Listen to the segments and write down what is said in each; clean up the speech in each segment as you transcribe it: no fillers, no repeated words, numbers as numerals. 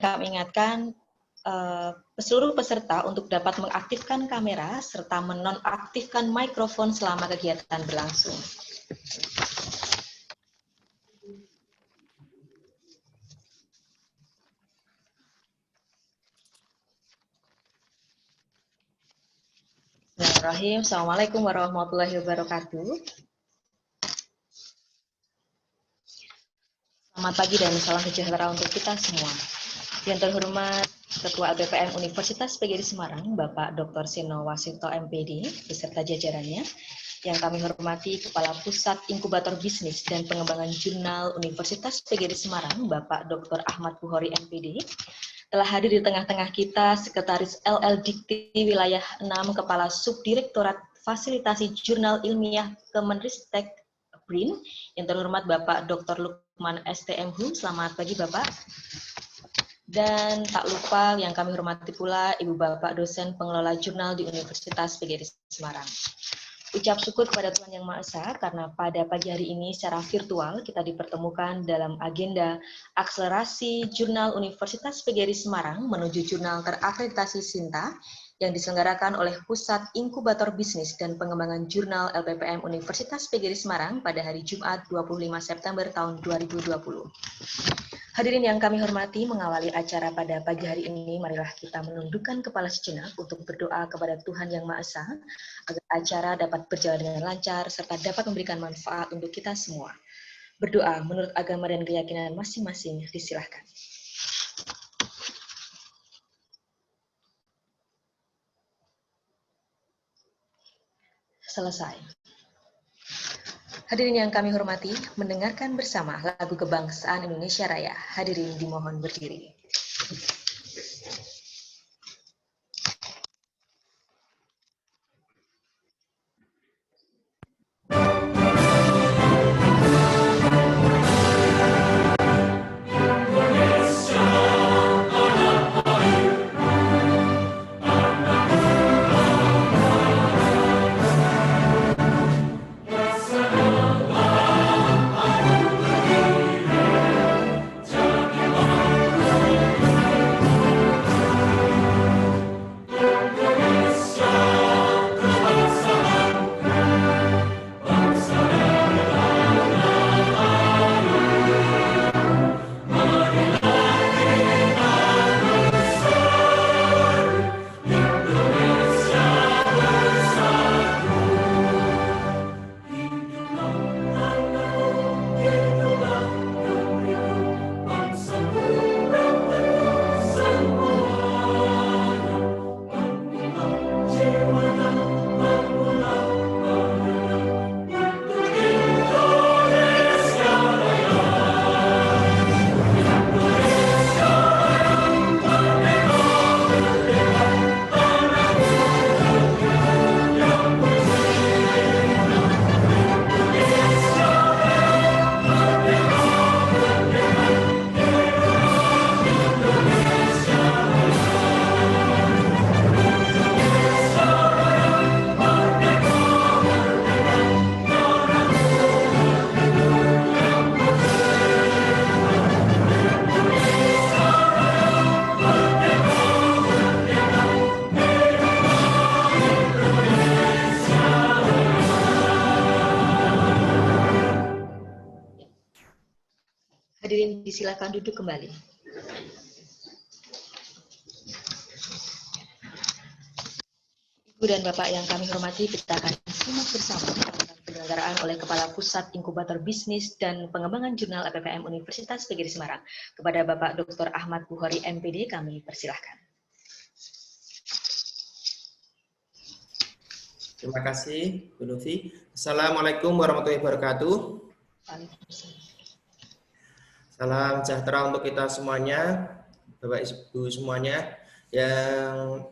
kami ingatkan seluruh peserta untuk dapat mengaktifkan kamera serta menonaktifkan mikrofon selama kegiatan berlangsung. Bismillahirrahmanirrahim. Assalamualaikum warahmatullahi wabarakatuh. Selamat pagi dan salam sejahtera untuk kita semua. Yang terhormat Ketua LPPM Universitas PGRI Semarang, Bapak Dr. Seno Wasito MPD, beserta jajarannya. Yang kami hormati Kepala Pusat Inkubator Bisnis dan Pengembangan Jurnal Universitas PGRI Semarang, Bapak Dr. Ahmad Bukhori MPD. Telah hadir di tengah-tengah kita Sekretaris LL Dikti Wilayah 6, Kepala Subdirektorat Fasilitasi Jurnal Ilmiah Kemenristek BRIN, yang terhormat Bapak Dr. Lukman STMhu. Selamat pagi Bapak. Dan tak lupa yang kami hormati pula Ibu Bapak dosen pengelola jurnal di Universitas PGRI Semarang. Ucap syukur kepada Tuhan Yang Maha Esa karena pada pagi hari ini secara virtual kita dipertemukan dalam agenda akselerasi jurnal Universitas PGRI Semarang menuju jurnal terakreditasi SINTA yang diselenggarakan oleh Pusat Inkubator Bisnis dan Pengembangan Jurnal LPPM Universitas PGRI Semarang pada hari Jumat 25 September tahun 2020. Hadirin yang kami hormati, mengawali acara pada pagi hari ini, marilah kita menundukkan kepala sejenak untuk berdoa kepada Tuhan Yang Maha Esa, agar acara dapat berjalan dengan lancar, serta dapat memberikan manfaat untuk kita semua. Berdoa menurut agama dan keyakinan masing-masing, disilahkan. Selesai. Hadirin yang kami hormati, mendengarkan bersama lagu kebangsaan Indonesia Raya. Hadirin dimohon berdiri. Hadirin disilakan duduk kembali. Ibu dan Bapak yang kami hormati, kita akan simak bersama penyelenggaraan oleh Kepala Pusat Inkubator Bisnis dan Pengembangan Jurnal LPPM Universitas PGRI Semarang. Kepada Bapak Dr. Ahmad Bukhori MPD, kami persilahkan. Terima kasih, Bu Novi. Assalamualaikum warahmatullahi wabarakatuh. Salam sejahtera untuk kita semuanya, Bapak Ibu semuanya. Yang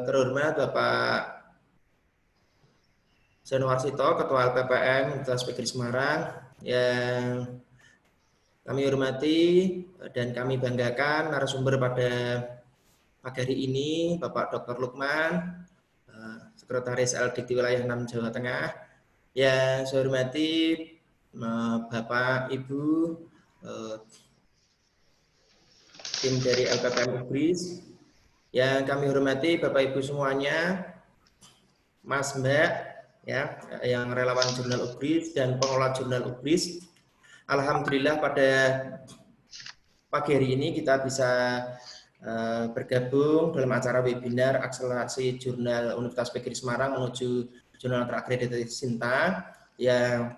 terhormat Bapak Seno Wasito, Ketua LPPM Universitas PGRI Semarang, yang kami hormati dan kami banggakan narasumber pada pagi hari ini, Bapak Dr. Lukman, Sekretaris LDT Wilayah 6 Jawa Tengah. Yang saya hormati Bapak, Ibu, tim dari LPPM Ubris. Yang kami hormati Bapak Ibu semuanya, Mas Mbak, ya, yang relawan Jurnal Ubris dan pengelola Jurnal Ubris. Alhamdulillah pada pagi hari ini kita bisa bergabung dalam acara webinar akselerasi jurnal Universitas PGRI Semarang menuju jurnal terakreditasi Sinta yang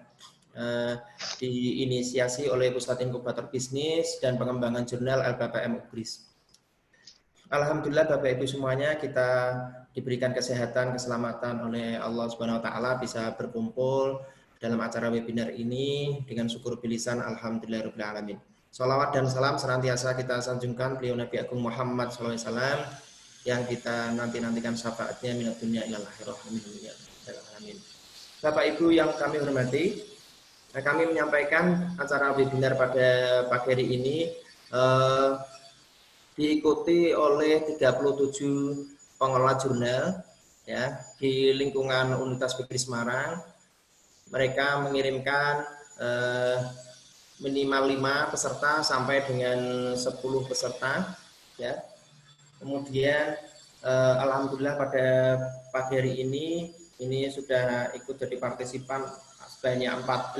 diinisiasi oleh Pusat Inkubator Bisnis dan Pengembangan Jurnal LPPM Ubris. Alhamdulillah Bapak Ibu semuanya kita diberikan kesehatan, keselamatan oleh Allah Subhanahu wa taala bisa berkumpul dalam acara webinar ini dengan syukur bilisan alhamdulillahirabbil alamin. Salawat dan salam senantiasa kita sanjungkan beliau Nabi Agung Muhammad SAW yang kita nantikan syafaatnya minat dunia ilal akhirah. Amin. Bapak Ibu yang kami hormati, kami menyampaikan acara webinar pada pagi hari ini diikuti oleh 37 pengelola jurnal ya di lingkungan Universitas PGRI Semarang. Mereka mengirimkan minimal 5 peserta sampai dengan 10 peserta ya. Kemudian alhamdulillah pada pagi hari ini sudah ikut jadi partisipan sebanyak 81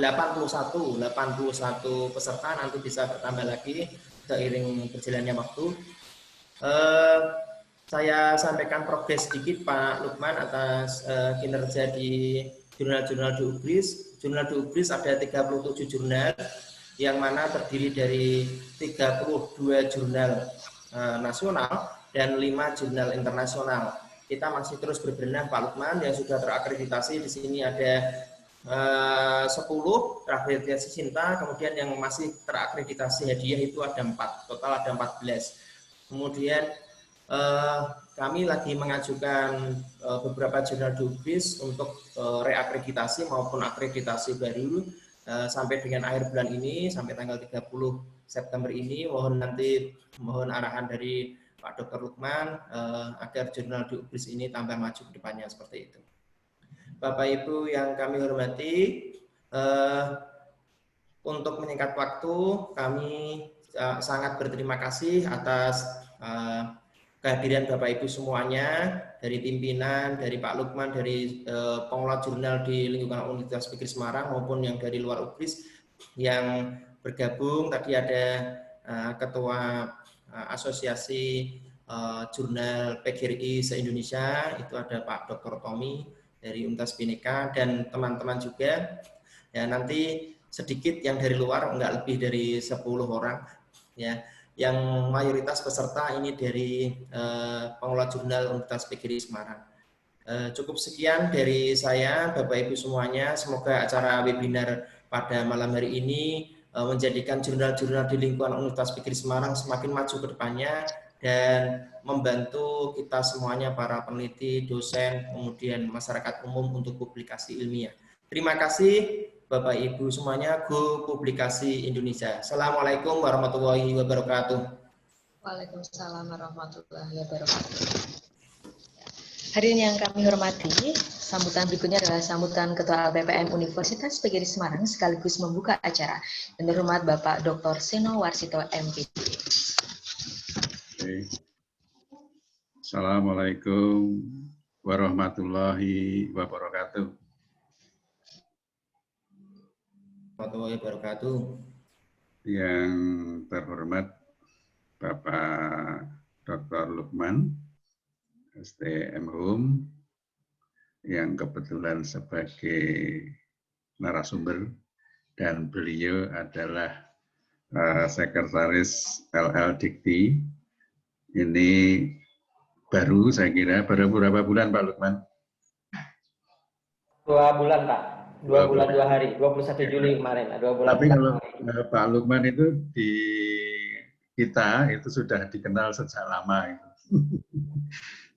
peserta, nanti bisa bertambah lagi seiring berjalannya waktu. Saya sampaikan progres sedikit Pak Lukman atas kinerja di jurnal-jurnal di Ubris. Jurnal di Ubris ada 37 jurnal yang mana terdiri dari 32 jurnal nasional dan 5 jurnal internasional. Kita masih terus berbenah Pak Lukman yang sudah terakreditasi. Di sini ada 10 terakreditasi Sinta, kemudian yang masih terakreditasi hadiah itu ada 4, total ada 14. Kemudian kami lagi mengajukan beberapa jurnal di Ubris untuk reakreditasi maupun akreditasi baru sampai dengan akhir bulan ini, sampai tanggal 30 September ini. Mohon arahan dari Pak Dr. Lukman agar jurnal di Ubris ini tambah maju ke depannya seperti itu. Bapak Ibu yang kami hormati, untuk menyingkat waktu, kami sangat berterima kasih atas kehadiran Bapak Ibu semuanya, dari pimpinan, dari Pak Lukman, dari pengelola jurnal di lingkungan Universitas PGRI Semarang maupun yang dari luar Ubris yang bergabung. Tadi ada Ketua Asosiasi Jurnal PGRI se-Indonesia, itu ada Pak Dr. Tommy dari Universitas Bhinneka dan teman-teman juga. Ya, nanti sedikit yang dari luar, enggak lebih dari 10 orang ya. Yang mayoritas peserta ini dari pengelola jurnal Universitas PGRI Semarang. Cukup sekian dari saya Bapak Ibu semuanya. Semoga acara webinar pada malam hari ini menjadikan jurnal-jurnal di lingkungan Universitas PGRI Semarang semakin maju ke depannya dan membantu kita semuanya, para peneliti, dosen, kemudian masyarakat umum untuk publikasi ilmiah. Terima kasih Bapak Ibu semuanya. Go Publikasi Indonesia. Assalamualaikum warahmatullahi wabarakatuh. Waalaikumsalam warahmatullahi wabarakatuh. Hadirin yang kami hormati, sambutan berikutnya adalah sambutan Ketua LPPM Universitas PGRI Semarang sekaligus membuka acara. Yang terhormat Bapak Dr. Seno Warsito, MPD. Assalamualaikum warahmatullahi wabarakatuh. Warahmatullahi wabarakatuh. Yang terhormat Bapak Dr. Lukman, STM Hum, yang kebetulan sebagai narasumber dan beliau adalah Sekretaris LL Dikti. Ini baru, saya kira, baru beberapa bulan Pak Lukman? 2 bulan Pak. 2 bulan 2 hari, 21 Juli kemarin. 2 bulan. Tapi kalau Pak Lukman itu di kita itu sudah dikenal sejak lama.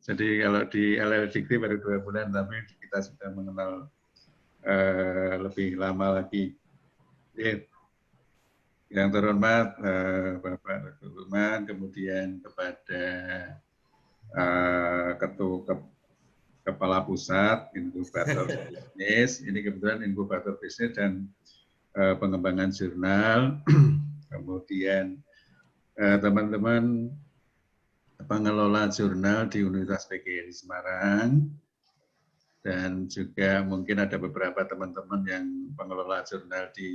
Jadi kalau di LL Dikti baru 2 bulan, tapi kita sudah mengenal lebih lama lagi. Yang terhormat Bapak Dr. Lukman, kemudian kepada Kepala Pusat Inkubator Bisnis, ini kebetulan Inkubator Bisnis dan Pengembangan Jurnal, kemudian teman-teman pengelola jurnal di Universitas PGRI Semarang, dan juga mungkin ada beberapa teman-teman yang pengelola jurnal di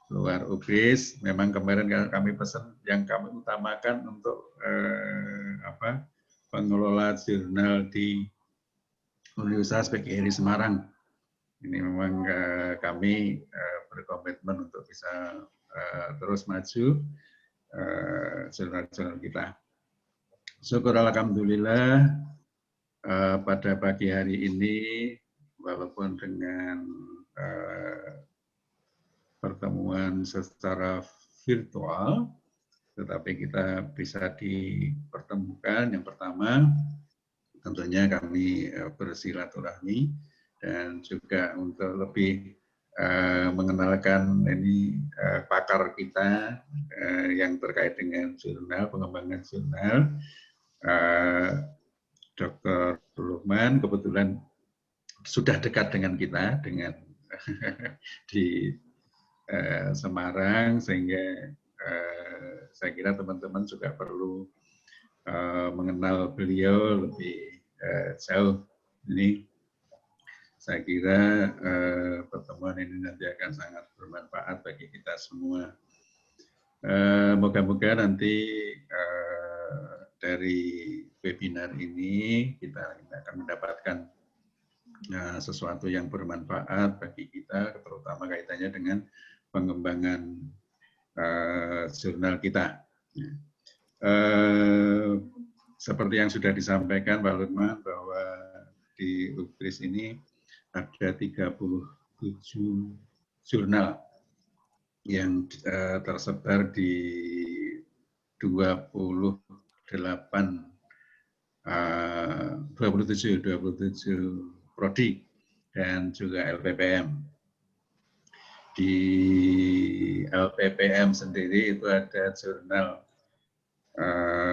luar UGRIS. Memang kemarin kami pesan yang kami utamakan untuk pengelola jurnal di Universitas PGRI Semarang. Ini memang kami berkomitmen untuk bisa terus maju jurnal-jurnal kita. Syukur alhamdulillah pada pagi hari ini, walaupun dengan pertemuan secara virtual, tetapi kita bisa dipertemukan. Yang pertama, tentunya kami bersilaturahmi dan juga untuk lebih mengenalkan ini pakar kita yang terkait dengan jurnal, pengembangan jurnal, Dr. Luqman kebetulan sudah dekat dengan kita, dengan di Semarang, sehingga saya kira teman-teman juga perlu mengenal beliau lebih jauh. Ini saya kira pertemuan ini nanti akan sangat bermanfaat bagi kita semua. Moga-moga nanti dari webinar ini kita akan mendapatkan sesuatu yang bermanfaat bagi kita, terutama kaitannya dengan pengembangan jurnal kita. Seperti yang sudah disampaikan Pak Luqman, bahwa di UGRIS ini ada 37 jurnal yang tersebar di 27 prodi dan juga LPPM. Di LPPM sendiri itu ada jurnal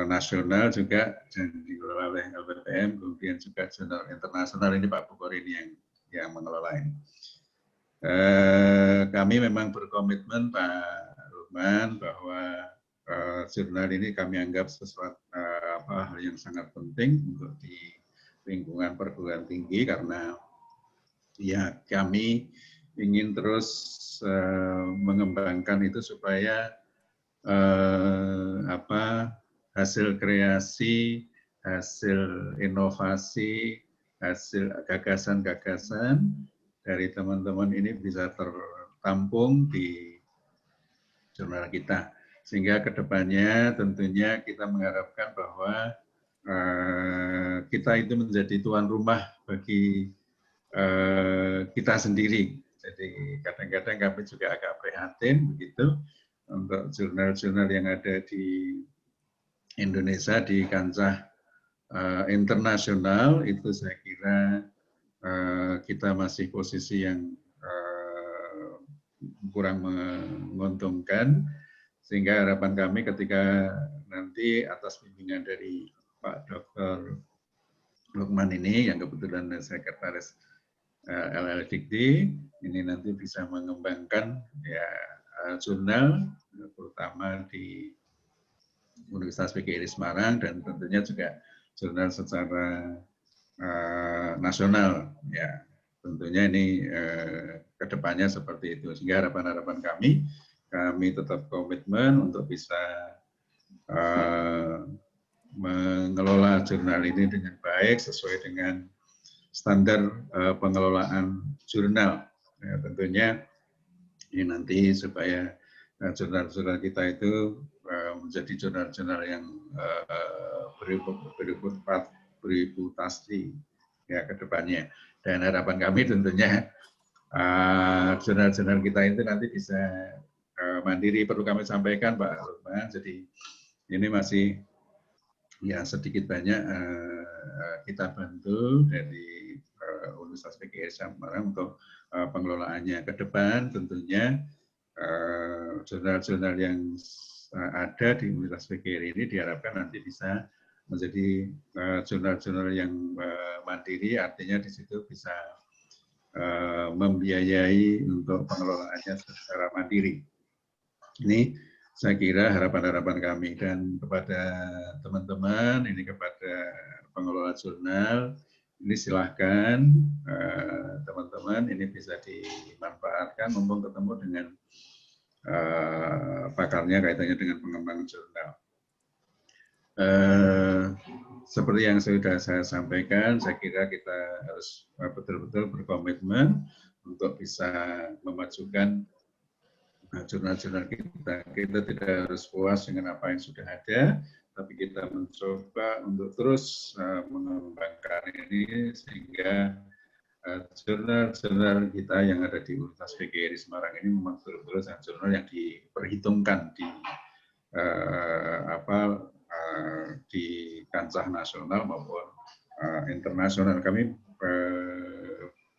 nasional juga yang dikelola oleh LPPM, kemudian juga jurnal internasional, ini Pak Bukhari ini yang mengelola ini. Kami memang berkomitmen Pak Luqman bahwa jurnal ini kami anggap sesuatu hal yang sangat penting untuk di lingkungan perguruan tinggi, karena ya kami ingin terus mengembangkan itu supaya hasil kreasi, hasil inovasi, hasil gagasan-gagasan dari teman-teman ini bisa tertampung di jurnal kita. Sehingga kedepannya tentunya kita mengharapkan bahwa kita itu menjadi tuan rumah bagi kita sendiri. Jadi kadang-kadang kami juga agak prihatin begitu untuk jurnal-jurnal yang ada di Indonesia di kancah internasional, itu saya kira kita masih posisi yang kurang menguntungkan, sehingga harapan kami ketika nanti atas bimbingan dari Pak Dr. Luqman ini, yang kebetulan sekretaris LLDikti, ini nanti bisa mengembangkan ya jurnal, terutama di Universitas PGRI Semarang, dan tentunya juga jurnal secara nasional. Ya, tentunya ini kedepannya seperti itu. Sehingga harapan-harapan kami tetap komitmen untuk bisa mengelola jurnal ini dengan baik sesuai dengan standar pengelolaan jurnal. Ya, tentunya ini nanti supaya jurnal-jurnal kita itu menjadi jurnal-jurnal yang bereputasi ya ke depannya. Dan harapan kami tentunya jurnal-jurnal kita itu nanti bisa mandiri. Perlu kami sampaikan Pak Luqman, jadi ini masih ya sedikit banyak kita bantu dari Universitas PGRI Semarang untuk pengelolaannya ke depan. Tentunya jurnal-jurnal yang ada di Universitas PGRI ini diharapkan nanti bisa menjadi jurnal-jurnal yang mandiri, artinya di situ bisa membiayai untuk pengelolaannya secara mandiri. Ini saya kira harapan-harapan kami dan kepada teman-teman, ini kepada pengelola jurnal, ini silahkan teman-teman ini bisa dimanfaatkan mumpung ketemu dengan pakarnya kaitannya dengan pengembangan jurnal. Seperti yang sudah saya sampaikan, saya kira kita harus betul-betul berkomitmen untuk bisa memajukan jurnal-jurnal kita. Kita tidak harus puas dengan apa yang sudah ada, tapi kita mencoba untuk terus mengembangkan ini sehingga jurnal-jurnal kita yang ada di Universitas PGRI Semarang ini memang betul-betul jurnal yang diperhitungkan di kancah nasional maupun internasional. Kami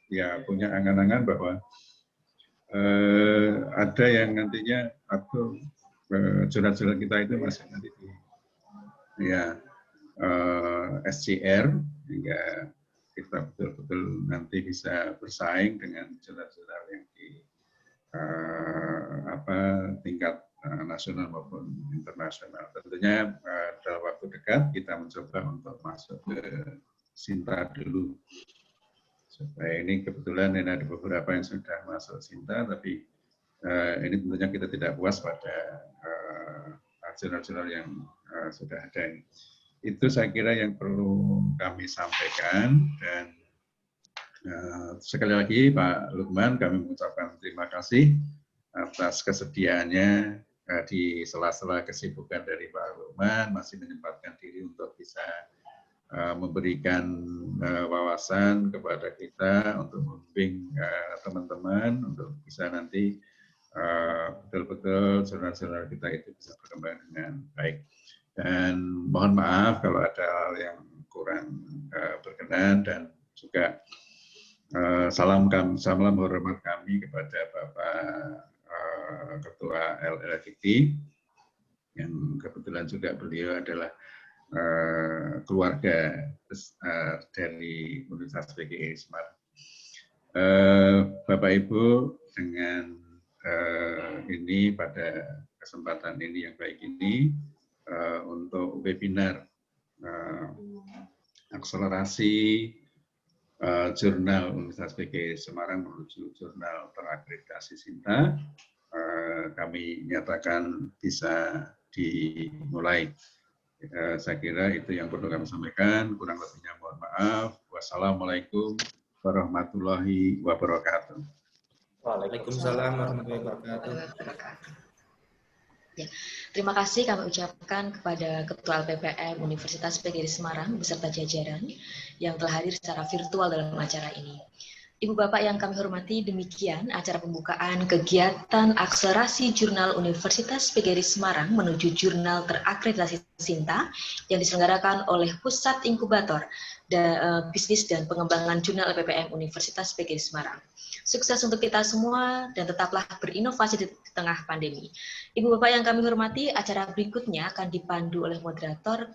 ya punya angan-angan bahwa ada yang nantinya atau jurnal-jurnal kita itu masih nanti ya SCR hingga kita betul-betul nanti bisa bersaing dengan jurnal-jurnal yang di tingkat nasional maupun internasional. Tentunya dalam waktu dekat kita mencoba untuk masuk ke Sinta dulu. Supaya ini kebetulan ini ada beberapa yang sudah masuk Sinta, tapi ini tentunya kita tidak puas pada jurnal-jurnal yang sudah ada ini. Itu saya kira yang perlu kami sampaikan, dan sekali lagi Pak Lukman, kami mengucapkan terima kasih atas kesediaannya di sela-sela kesibukan dari Pak Lukman masih menyempatkan diri untuk bisa memberikan wawasan kepada kita untuk membimbing teman-teman untuk bisa nanti betul-betul jurnal-jurnal kita itu bisa berkembang dengan baik. Dan mohon maaf kalau ada hal yang kurang berkenan, dan juga salam hormat kami kepada Bapak Ketua LLKT yang kebetulan juga beliau adalah keluarga dari Universitas PGRI Semarang. Bapak Ibu, dengan ini pada kesempatan ini yang baik ini untuk webinar akselerasi jurnal Universitas PGRI Semarang menuju jurnal terakreditasi Sinta, kami nyatakan bisa dimulai. Saya kira itu yang perlu kami sampaikan. Kurang lebihnya mohon maaf. Wassalamualaikum warahmatullahi wabarakatuh. Waalaikumsalam warahmatullahi wabarakatuh. Ya, terima kasih kami ucapkan kepada Ketua LPPM Universitas PGRI Semarang beserta jajaran yang telah hadir secara virtual dalam acara ini. Ibu Bapak yang kami hormati, demikian acara pembukaan kegiatan akselerasi jurnal Universitas PGRI Semarang menuju jurnal terakreditasi Sinta yang diselenggarakan oleh Pusat Inkubator Bisnis dan Pengembangan Jurnal LPPM Universitas PGRI Semarang. Sukses untuk kita semua dan tetaplah berinovasi di tengah pandemi. Ibu Bapak yang kami hormati, acara berikutnya akan dipandu oleh moderator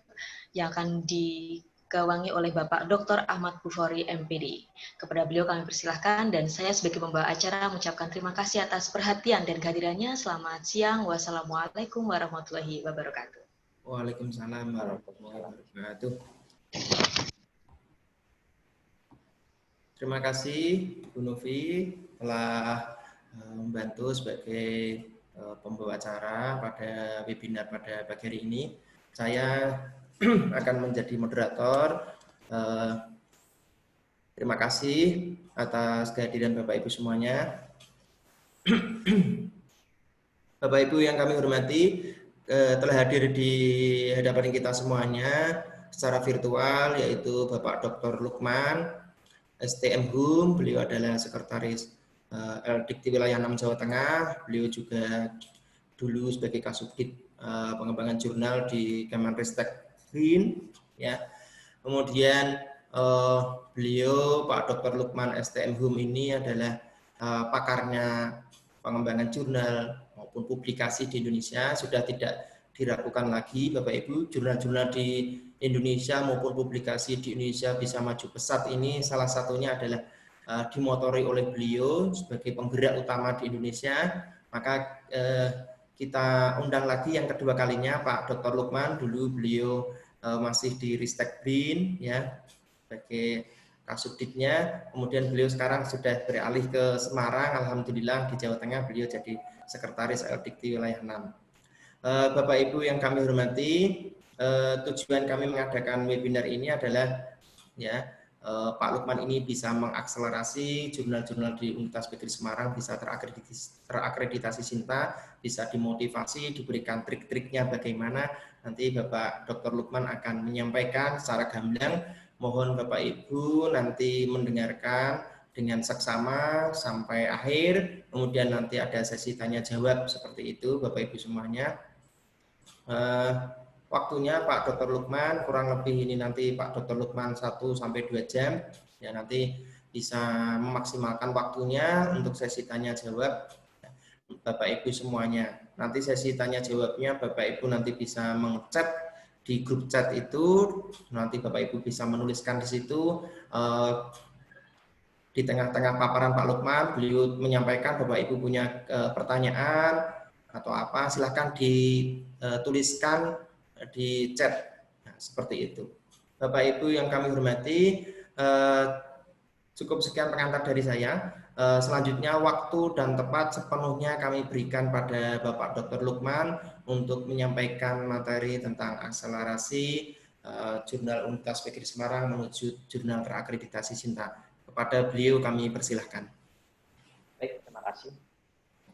yang akan digawangi oleh Bapak Dr. Ahmad Bukhari, MPD. Kepada beliau kami persilahkan, dan saya sebagai pembawa acara mengucapkan terima kasih atas perhatian dan kehadirannya. Selamat siang. Wassalamualaikum warahmatullahi wabarakatuh. Waalaikumsalam warahmatullahi wabarakatuh. Terima kasih Bu Novi telah membantu sebagai pembawa acara pada webinar pada pagi hari ini. Saya akan menjadi moderator. Terima kasih atas kehadiran Bapak Ibu semuanya. Bapak Ibu yang kami hormati, telah hadir di hadapan kita semuanya secara virtual, yaitu Bapak Dr. Lukman, STM HUM, beliau adalah sekretaris Dikti Wilayah 6 Jawa Tengah. Beliau juga dulu sebagai Kasubdit pengembangan jurnal di Kemenristek BRIN, ya. Kemudian beliau Pak Dr. Lukman STM HUM ini adalah pakarnya pengembangan jurnal maupun publikasi di Indonesia. Sudah tidak diragukan lagi Bapak Ibu, jurnal-jurnal di Indonesia maupun publikasi di Indonesia bisa maju pesat ini salah satunya adalah dimotori oleh beliau sebagai penggerak utama di Indonesia. Maka kita undang lagi yang kedua kalinya Pak Dr. Lukman. Dulu beliau masih di Ristek BRIN ya sebagai Kasubditnya, kemudian beliau sekarang sudah beralih ke Semarang. Alhamdulillah di Jawa Tengah beliau jadi Sekretaris LDikti Wilayah 6. Bapak Ibu yang kami hormati, tujuan kami mengadakan webinar ini adalah ya Pak Lukman ini bisa mengakselerasi jurnal-jurnal di Universitas Negeri Semarang bisa terakreditasi Sinta, bisa dimotivasi, diberikan trik-triknya bagaimana. Nanti Bapak Dr. Lukman akan menyampaikan secara gamblang. Mohon Bapak Ibu nanti mendengarkan dengan seksama sampai akhir. Kemudian nanti ada sesi tanya jawab seperti itu Bapak Ibu semuanya. Waktunya Pak Dr. Lukman kurang lebih ini nanti Pak Dr. Lukman 1-2 jam ya, nanti bisa memaksimalkan waktunya untuk sesi tanya jawab Bapak Ibu semuanya. Nanti sesi tanya jawabnya Bapak Ibu nanti bisa mengchat di grup chat itu, nanti Bapak Ibu bisa menuliskan di situ. Di tengah-tengah paparan Pak Lukman beliau menyampaikan Bapak Ibu punya pertanyaan atau apa, silahkan dituliskan di chat. Nah, seperti itu. Bapak Ibu yang kami hormati, cukup sekian pengantar dari saya. Selanjutnya waktu dan tempat sepenuhnya kami berikan pada Bapak Dr. Lukman untuk menyampaikan materi tentang akselerasi jurnal Universitas Negeri Semarang menuju jurnal terakreditasi Sinta. Kepada beliau kami persilahkan. Baik, terima kasih.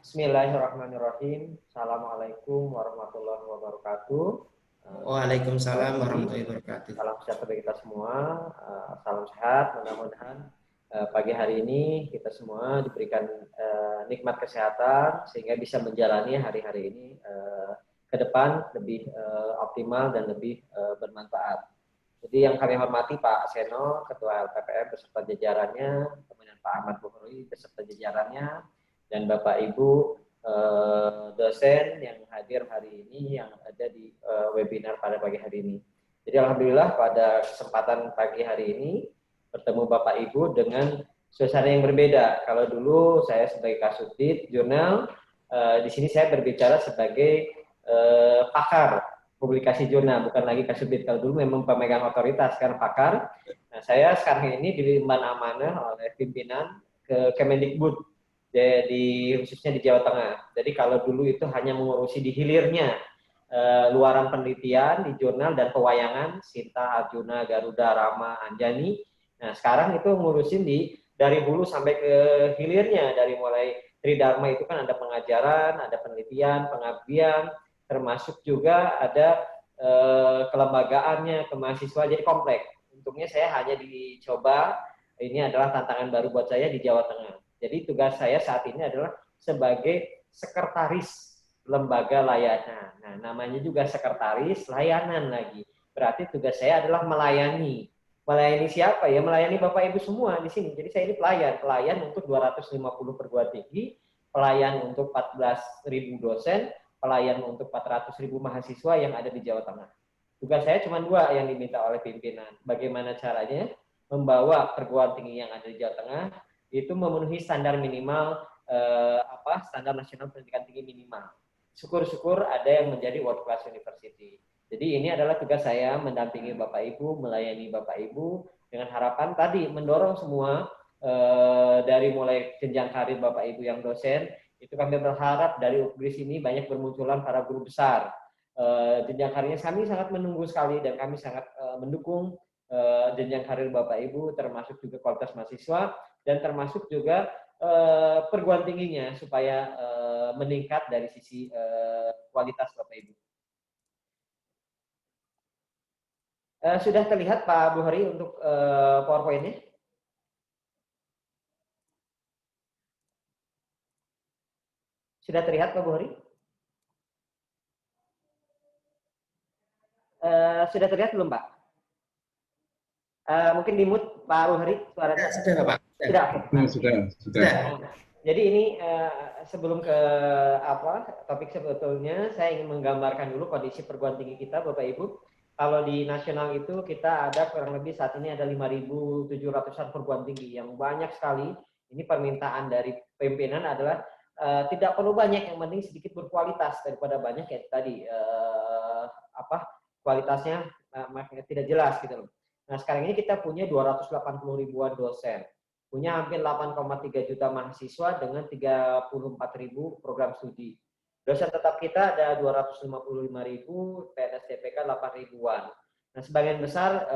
Bismillahirrahmanirrahim. Assalamualaikum warahmatullahi wabarakatuh. Waalaikumsalam warahmatullahi wabarakatuh. Salam sejahtera bagi kita semua. Salam sehat. Mudah-mudahan pagi hari ini kita semua diberikan nikmat kesehatan sehingga bisa menjalani hari-hari ini ke depan lebih optimal dan lebih bermanfaat. Jadi yang kami hormati Pak Seno, Ketua LPPM beserta jajarannya, kemudian Pak Ahmad Bukhari beserta jajarannya, dan Bapak Ibu dosen yang hadir hari ini yang ada di webinar pada pagi hari ini. Jadi alhamdulillah pada kesempatan pagi hari ini bertemu Bapak Ibu dengan suasana yang berbeda. Kalau dulu saya sebagai Kasubdit jurnal, di sini saya berbicara sebagai pakar publikasi jurnal, bukan lagi Kasubdit. Kalau dulu memang pemegang otoritas, sekarang pakar. Nah, saya sekarang ini diemban amanah oleh pimpinan ke Kemendikbud, di khususnya di Jawa Tengah. Jadi kalau dulu itu hanya mengurusi di hilirnya luaran penelitian di jurnal dan pewayangan Sinta, Arjuna, Garuda, Rama, Anjani. Nah sekarang itu ngurusin dari hulu sampai ke hilirnya, dari mulai Tridharma itu kan ada pengajaran, ada penelitian, pengabdian, termasuk juga ada kelembagaannya, ke mahasiswa, jadi kompleks. Untungnya saya hanya dicoba, ini adalah tantangan baru buat saya di Jawa Tengah. Jadi tugas saya saat ini adalah sebagai sekretaris lembaga layanan. Nah, namanya juga sekretaris layanan lagi. Berarti tugas saya adalah melayani. Melayani siapa ya? Melayani Bapak Ibu semua di sini. Jadi saya ini pelayan untuk 250 perguruan tinggi, pelayan untuk 14.000 dosen, pelayan untuk 400.000 mahasiswa yang ada di Jawa Tengah. Tugas saya cuma 2 yang diminta oleh pimpinan. Bagaimana caranya membawa perguruan tinggi yang ada di Jawa Tengah itu memenuhi standar minimal standar nasional pendidikan tinggi minimal. Syukur-syukur ada yang menjadi world class university. Jadi ini adalah tugas saya mendampingi Bapak Ibu, melayani Bapak Ibu dengan harapan tadi mendorong semua dari mulai jenjang karir Bapak Ibu yang dosen, itu kami berharap dari UPGRIS ini banyak bermunculan para guru besar. Jenjang karirnya kami sangat menunggu sekali dan kami sangat mendukung jenjang karir Bapak Ibu, termasuk juga kualitas mahasiswa dan termasuk juga perguruan tingginya supaya meningkat dari sisi kualitas Bapak Ibu. Sudah terlihat Pak Bukhari untuk PowerPoint-nya? Sudah terlihat Pak Bukhari? Sudah terlihat belum Pak? Mungkin di-mute Pak Bukhari suaranya. Sudah Pak. Sudah. Jadi ini sebelum ke topik sebetulnya saya ingin menggambarkan dulu kondisi perguruan tinggi kita Bapak Ibu. Kalau di nasional itu kita ada kurang lebih saat ini ada 5.700-an perguruan tinggi yang banyak sekali. Ini permintaan dari pimpinan adalah tidak perlu banyak, yang penting sedikit berkualitas daripada banyak kayak tadi kualitasnya makanya tidak jelas gitu loh. Nah, sekarang ini kita punya 280 ribuan dosen, punya hampir 8,3 juta mahasiswa dengan 34.000 program studi. Dosen tetap kita ada 255.000, PNS DPK 8 ribuan. Nah, sebagian besar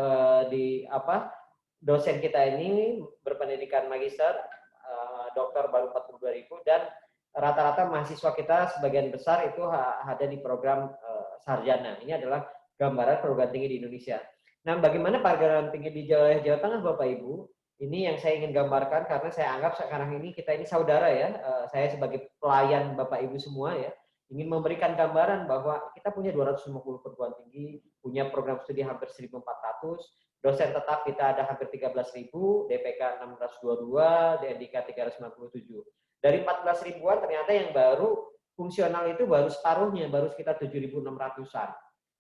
dosen kita ini berpendidikan magister, dokter baru 42.000, dan rata-rata mahasiswa kita sebagian besar itu ada di program sarjana. Ini adalah gambaran perguruan tinggi di Indonesia. Nah, bagaimana perguruan tinggi di Jawa Tengah, Bapak Ibu? Ini yang saya ingin gambarkan karena saya anggap sekarang ini kita ini saudara ya. Saya sebagai pelayan Bapak Ibu semua ya, ingin memberikan gambaran bahwa kita punya 250 perguruan tinggi, punya program studi hampir 1.400, dosen tetap kita ada hampir 13.000, DPK 622, DNDK 397. Dari 14 ribuan ternyata yang baru fungsional itu baru separuhnya, baru sekitar 7.600-an.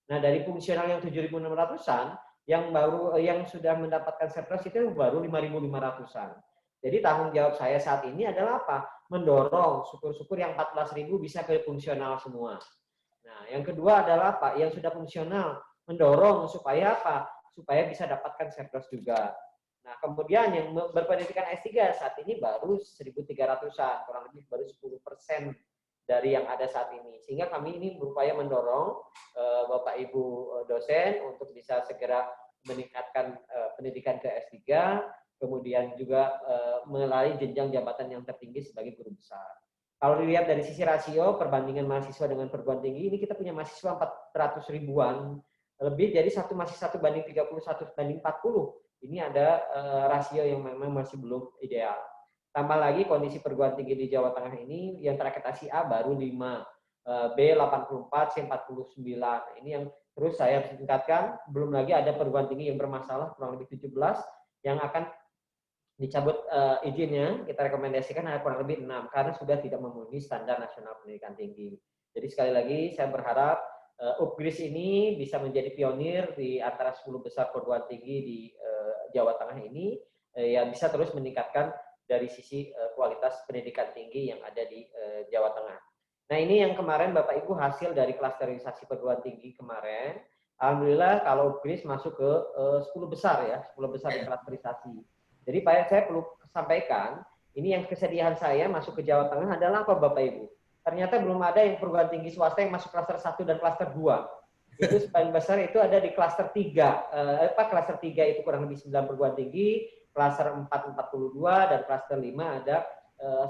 Nah, dari fungsional yang 7.600-an, yang sudah mendapatkan surplus itu baru 5.500-an. Jadi tanggung jawab saya saat ini adalah apa? Mendorong syukur-syukur yang 14.000 bisa ke fungsional semua. Nah, yang kedua adalah apa? Yang sudah fungsional, mendorong supaya apa? Supaya bisa dapatkan surplus juga. Nah, kemudian yang berpendidikan S3 saat ini baru 1.300-an, kurang lebih baru 10% dari yang ada saat ini. Sehingga kami ini berupaya mendorong Bapak Ibu dosen untuk bisa segera meningkatkan pendidikan ke S3, kemudian juga melalui jenjang jabatan yang tertinggi sebagai guru besar. Kalau dilihat dari sisi rasio perbandingan mahasiswa dengan perguruan tinggi, ini kita punya mahasiswa 400 ribuan lebih, jadi mahasiswa 1 banding 31 banding 40. Ini ada rasio yang memang masih belum ideal. Tambah lagi kondisi perguruan tinggi di Jawa Tengah ini, yang terakreditasi A baru 5, B 84, C 49. Ini yang terus saya tingkatkan, belum lagi ada perguruan tinggi yang bermasalah, kurang lebih 17, yang akan dicabut izinnya, kita rekomendasikan ada kurang lebih 6, karena sudah tidak memenuhi standar nasional pendidikan tinggi. Jadi sekali lagi saya berharap UPGRIS ini bisa menjadi pionir di antara 10 besar perguruan tinggi di Jawa Tengah ini, yang bisa terus meningkatkan dari sisi kualitas pendidikan tinggi yang ada di Jawa Tengah. Nah, ini yang kemarin Bapak Ibu hasil dari klasterisasi perguruan tinggi kemarin. Alhamdulillah kalau UPGRIS masuk ke 10 besar ya, 10 besar di klasterisasi. Jadi saya perlu sampaikan, ini yang kesedihan saya masuk ke Jawa Tengah adalah apa Bapak Ibu? Ternyata belum ada yang perguruan tinggi swasta yang masuk klaster 1 dan klaster 2. Itu sebagian besar itu ada di klaster 3. Klaster 3 itu kurang lebih 9 perguruan tinggi, klaster 4 42, dan klaster 5 ada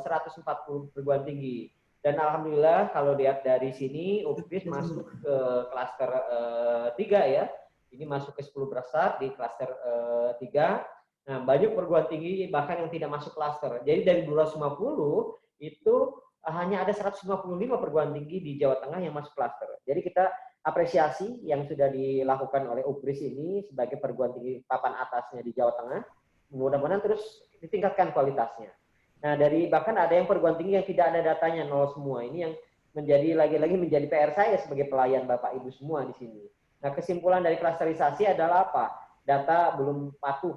140 perguruan tinggi. Dan alhamdulillah kalau lihat dari sini UPGRIS masuk ke klaster 3 ya. Ini masuk ke 10 besar di klaster 3. Nah, banyak perguruan tinggi bahkan yang tidak masuk klaster. Jadi dari 250 itu hanya ada 155 perguruan tinggi di Jawa Tengah yang masuk klaster. Jadi kita apresiasi yang sudah dilakukan oleh UPGRIS ini sebagai perguruan tinggi papan atasnya di Jawa Tengah. Mudah-mudahan terus ditingkatkan kualitasnya. Nah, bahkan ada yang perguruan tinggi yang tidak ada datanya, 0 semua. Ini yang menjadi lagi-lagi menjadi PR saya sebagai pelayan Bapak Ibu semua di sini. Nah, kesimpulan dari klasterisasi adalah apa? Data belum patuh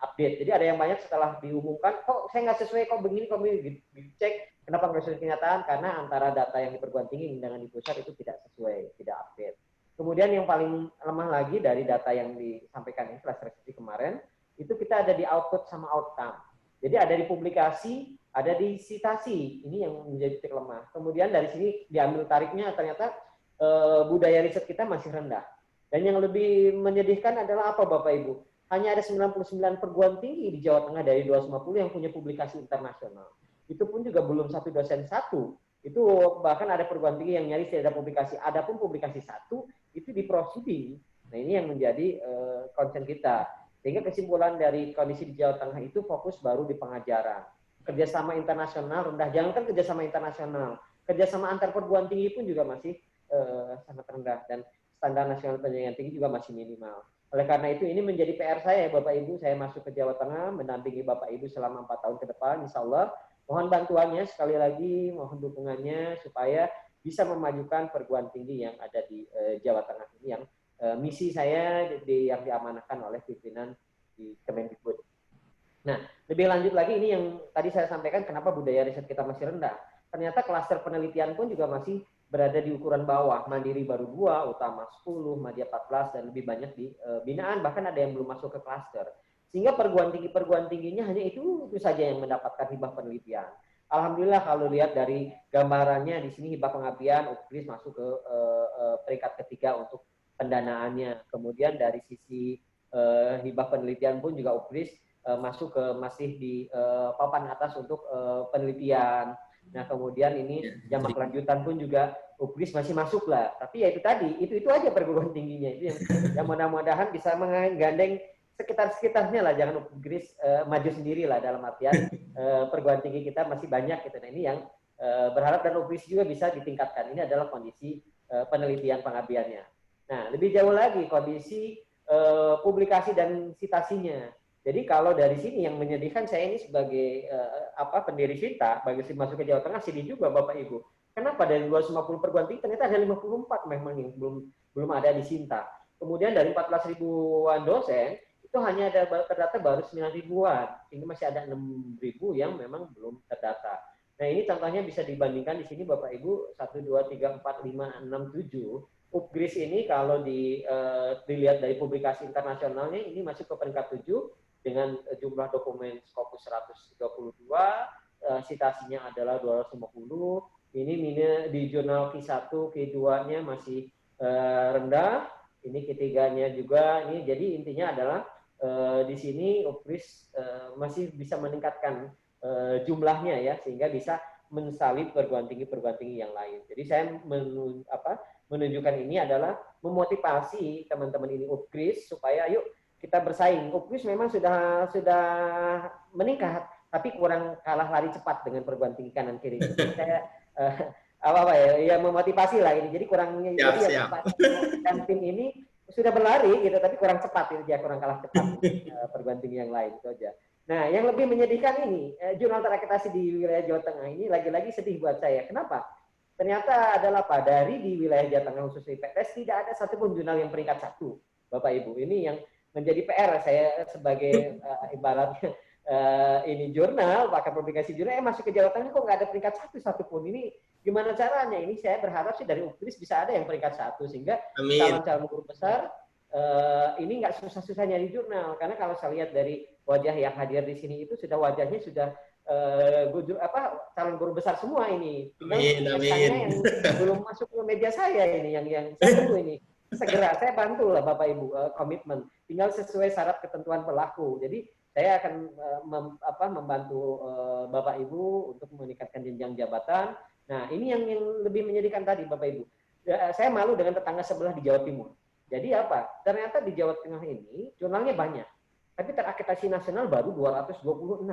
update. Jadi ada yang banyak setelah diumumkan, kok saya nggak sesuai, kok begini, dicek. Kenapa nggak sesuai kenyataan? Karena antara data yang di perguruan tinggi dengan di pusat itu tidak sesuai, tidak update. Kemudian yang paling lemah lagi dari data yang disampaikan ini klasterisasi kemarin, itu kita ada di output sama outcome. Jadi ada di publikasi, ada di citasi. Ini yang menjadi titik lemah. Kemudian dari sini diambil tariknya, ternyata budaya riset kita masih rendah. Dan yang lebih menyedihkan adalah apa Bapak Ibu? Hanya ada 99 perguruan tinggi di Jawa Tengah dari 250 yang punya publikasi internasional. Itu pun juga belum satu dosen satu. Itu bahkan ada perguruan tinggi yang nyaris tidak ada publikasi. Adapun publikasi satu, itu di proceeding. Nah, ini yang menjadi concern kita. Sehingga kesimpulan dari kondisi di Jawa Tengah itu fokus baru di pengajaran. Kerjasama internasional rendah. Jangankan kerjasama internasional, kerjasama antar perguruan tinggi pun juga masih sangat rendah. Dan standar nasional pendidikan tinggi juga masih minimal. Oleh karena itu, ini menjadi PR saya, Bapak Ibu. Saya masuk ke Jawa Tengah, mendampingi Bapak Ibu selama 4 tahun ke depan, insya Allah. Mohon bantuannya, sekali lagi, mohon dukungannya, supaya bisa memajukan perguruan tinggi yang ada di Jawa Tengah ini, yang misi saya yang diamanahkan oleh pimpinan di Kemendikbud. Nah, lebih lanjut lagi, ini yang tadi saya sampaikan, kenapa budaya riset kita masih rendah. ternyata klaster penelitian pun juga masih berada di ukuran bawah. Mandiri baru 2, Utama 10, Madya 14, dan lebih banyak di binaan, bahkan ada yang belum masuk ke klaster. Sehingga perguruan tingginya hanya itu saja yang mendapatkan hibah penelitian. Alhamdulillah kalau lihat dari gambarannya di sini hibah pengabdian UPGRIS masuk ke peringkat ketiga untuk pendanaannya. Kemudian dari sisi hibah penelitian pun juga UPGRIS masuk ke masih di papan atas untuk penelitian. Nah kemudian ini jamak lanjutan pun juga UPGRIS masih masuk lah. Tapi ya itu tadi, itu aja perguruan tingginya itu yang mudah-mudahan bisa menggandeng sekitarnya lah, jangan UPGRIS maju sendiri lah, dalam artian perguruan tinggi kita masih banyak gitu. Nah ini yang berharap, dan UPGRIS juga bisa ditingkatkan. Ini adalah kondisi penelitian pengabdiannya. Nah lebih jauh lagi kondisi publikasi dan citasinya. Jadi kalau dari sini yang menyedihkan, saya ini sebagai pendiri Sinta, bagi masuk ke Jawa Tengah, sedih juga Bapak Ibu. Kenapa dari 250 perguruan tinggi ternyata ada 54 memang yang belum ada di Sinta. Kemudian dari 14 ribuan dosen itu hanya ada terdata baru 9 ribuan, ini masih ada 6 ribu yang memang belum terdata. Nah ini contohnya bisa dibandingkan di sini Bapak Ibu, 1, 2, 3, 4, 5, 6, 7. UPGRIS ini kalau dilihat dari publikasi internasionalnya ini masuk ke peringkat 7 dengan jumlah dokumen Scopus 132, citasinya adalah 250. Ini di jurnal Q1, Q2-nya masih rendah, ini ketiganya juga. Ini jadi intinya adalah di sini UPGRIS masih bisa meningkatkan jumlahnya ya, sehingga bisa mensalib perguruan tinggi yang lain. Jadi saya menunjukkan ini adalah memotivasi teman-teman ini UPGRIS supaya yuk kita bersaing. UPGRIS memang sudah meningkat, tapi kurang kalah lari cepat dengan perguruan tinggi kanan kiri. Jadi saya ya memotivasi lah ini. Jadi kurang cepat. Dan tim ini sudah berlari gitu, tapi kurang cepat itu dia, kurang kalah cepat perguruan tinggi yang lain, itu aja. Nah, yang lebih menyedihkan ini jurnal terakreditasi di wilayah Jawa Tengah ini lagi-lagi sedih buat saya. Kenapa? Ternyata adalah dari di wilayah Jawa Tengah khususnya IPTES tidak ada satupun jurnal yang peringkat 1, Bapak Ibu. Ini yang menjadi PR saya sebagai ibaratnya ini jurnal, bahkan publikasi jurnal masuk ke Jawa Tengah kok nggak ada peringkat 1 satupun. Ini gimana caranya? Ini saya berharap sih dari UPGRIS bisa ada yang peringkat 1 sehingga calon-calon guru besar ini nggak susah-susah nyari jurnal. Karena kalau saya lihat dari wajah yang hadir di sini itu sudah wajahnya sudah calon guru besar semua ini. Tinggal yang belum masuk ke media saya ini, yang saya tunggu ini. Segera saya bantu lah Bapak Ibu komitmen, tinggal sesuai syarat ketentuan berlaku. Jadi saya akan membantu Bapak Ibu untuk meningkatkan jenjang jabatan. Nah ini yang lebih menyedihkan tadi Bapak Ibu. Saya malu dengan tetangga sebelah di Jawa Timur. Jadi apa? Ternyata di Jawa Tengah ini jurnalnya banyak, tapi terakreditasi nasional baru 226.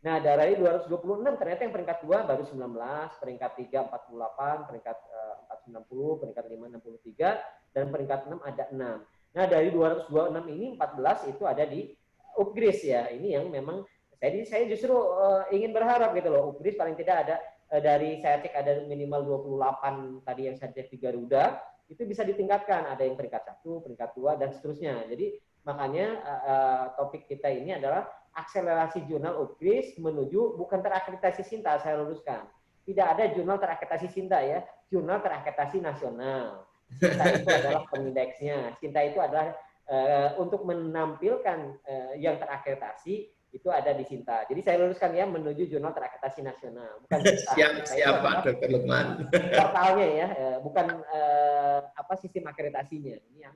Nah dari 226 ternyata yang peringkat 2 baru 19, peringkat 3 48, peringkat 4 90, peringkat 5 63. Dan peringkat 6 ada 6. Nah, dari 226 ini 14 itu ada di UPGRIS ya. Ini yang memang saya justru ingin berharap gitu loh. UPGRIS paling tidak ada dari saya cek ada minimal 28 tadi yang saya cek di Garuda, itu bisa ditingkatkan. Ada yang peringkat 1, peringkat 2 dan seterusnya. Jadi makanya topik kita ini adalah akselerasi jurnal UPGRIS menuju bukan terakreditasi Sinta, saya luruskan. Tidak ada jurnal terakreditasi Sinta ya, jurnal terakreditasi nasional. Sinta itu adalah pengindeksnya. Sinta itu adalah untuk menampilkan yang terakreditasi itu ada di Sinta. Jadi saya luruskan ya, menuju jurnal terakreditasi nasional. Bukan Sinta. Siap Pak Dr. Lukman. Portalnya ya, bukan sistem akreditasinya. Ini yang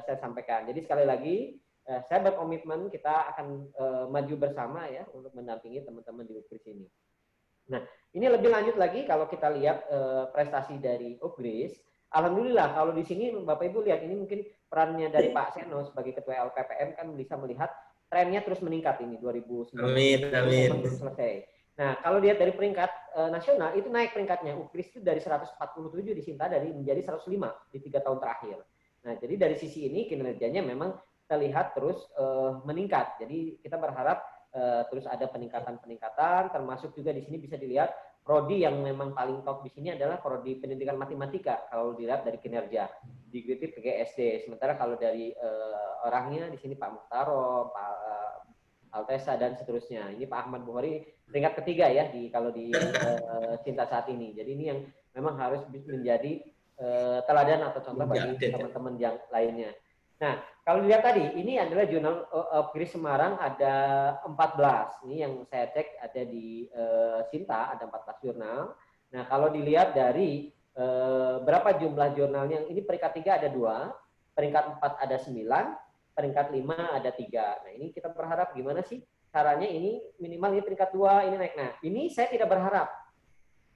saya sampaikan. Jadi sekali lagi saya berkomitmen kita akan maju bersama ya untuk mendampingi teman-teman di UPGRIS ini. Nah, ini lebih lanjut lagi kalau kita lihat prestasi dari UPGRIS. Alhamdulillah kalau di sini Bapak Ibu lihat ini mungkin perannya dari Pak Seno sebagai Ketua LPPM kan bisa melihat trennya terus meningkat ini 2019 amin. selesai. Nah kalau lihat dari peringkat nasional itu naik peringkatnya, UPGRIS itu dari 147 di Sinta menjadi 105 di 3 tahun terakhir. Nah jadi dari sisi ini kinerjanya memang terlihat terus meningkat. Jadi kita berharap terus ada peningkatan, termasuk juga di sini bisa dilihat prodi yang memang paling top di sini adalah prodi pendidikan matematika kalau dilihat dari kinerja diikuti PGSD. Sementara kalau dari orangnya di sini Pak Muhtaro, Pak Altesa dan seterusnya. Ini Pak Ahmad Bukhari peringkat ketiga ya kalau di Cinta saat ini. Jadi ini yang memang harus menjadi teladan atau contoh bagi teman-teman yang lainnya. Nah, kalau dilihat tadi, ini adalah jurnal Upgris Semarang ada 14. Ini yang saya cek ada di Cinta, ada 14 jurnal. Nah, kalau dilihat dari berapa jumlah jurnalnya, ini peringkat 3 ada 2, peringkat 4 ada 9, peringkat 5 ada 3. Nah, ini kita berharap gimana sih caranya ini minimal ini peringkat 2 ini naik. Nah, ini saya tidak berharap.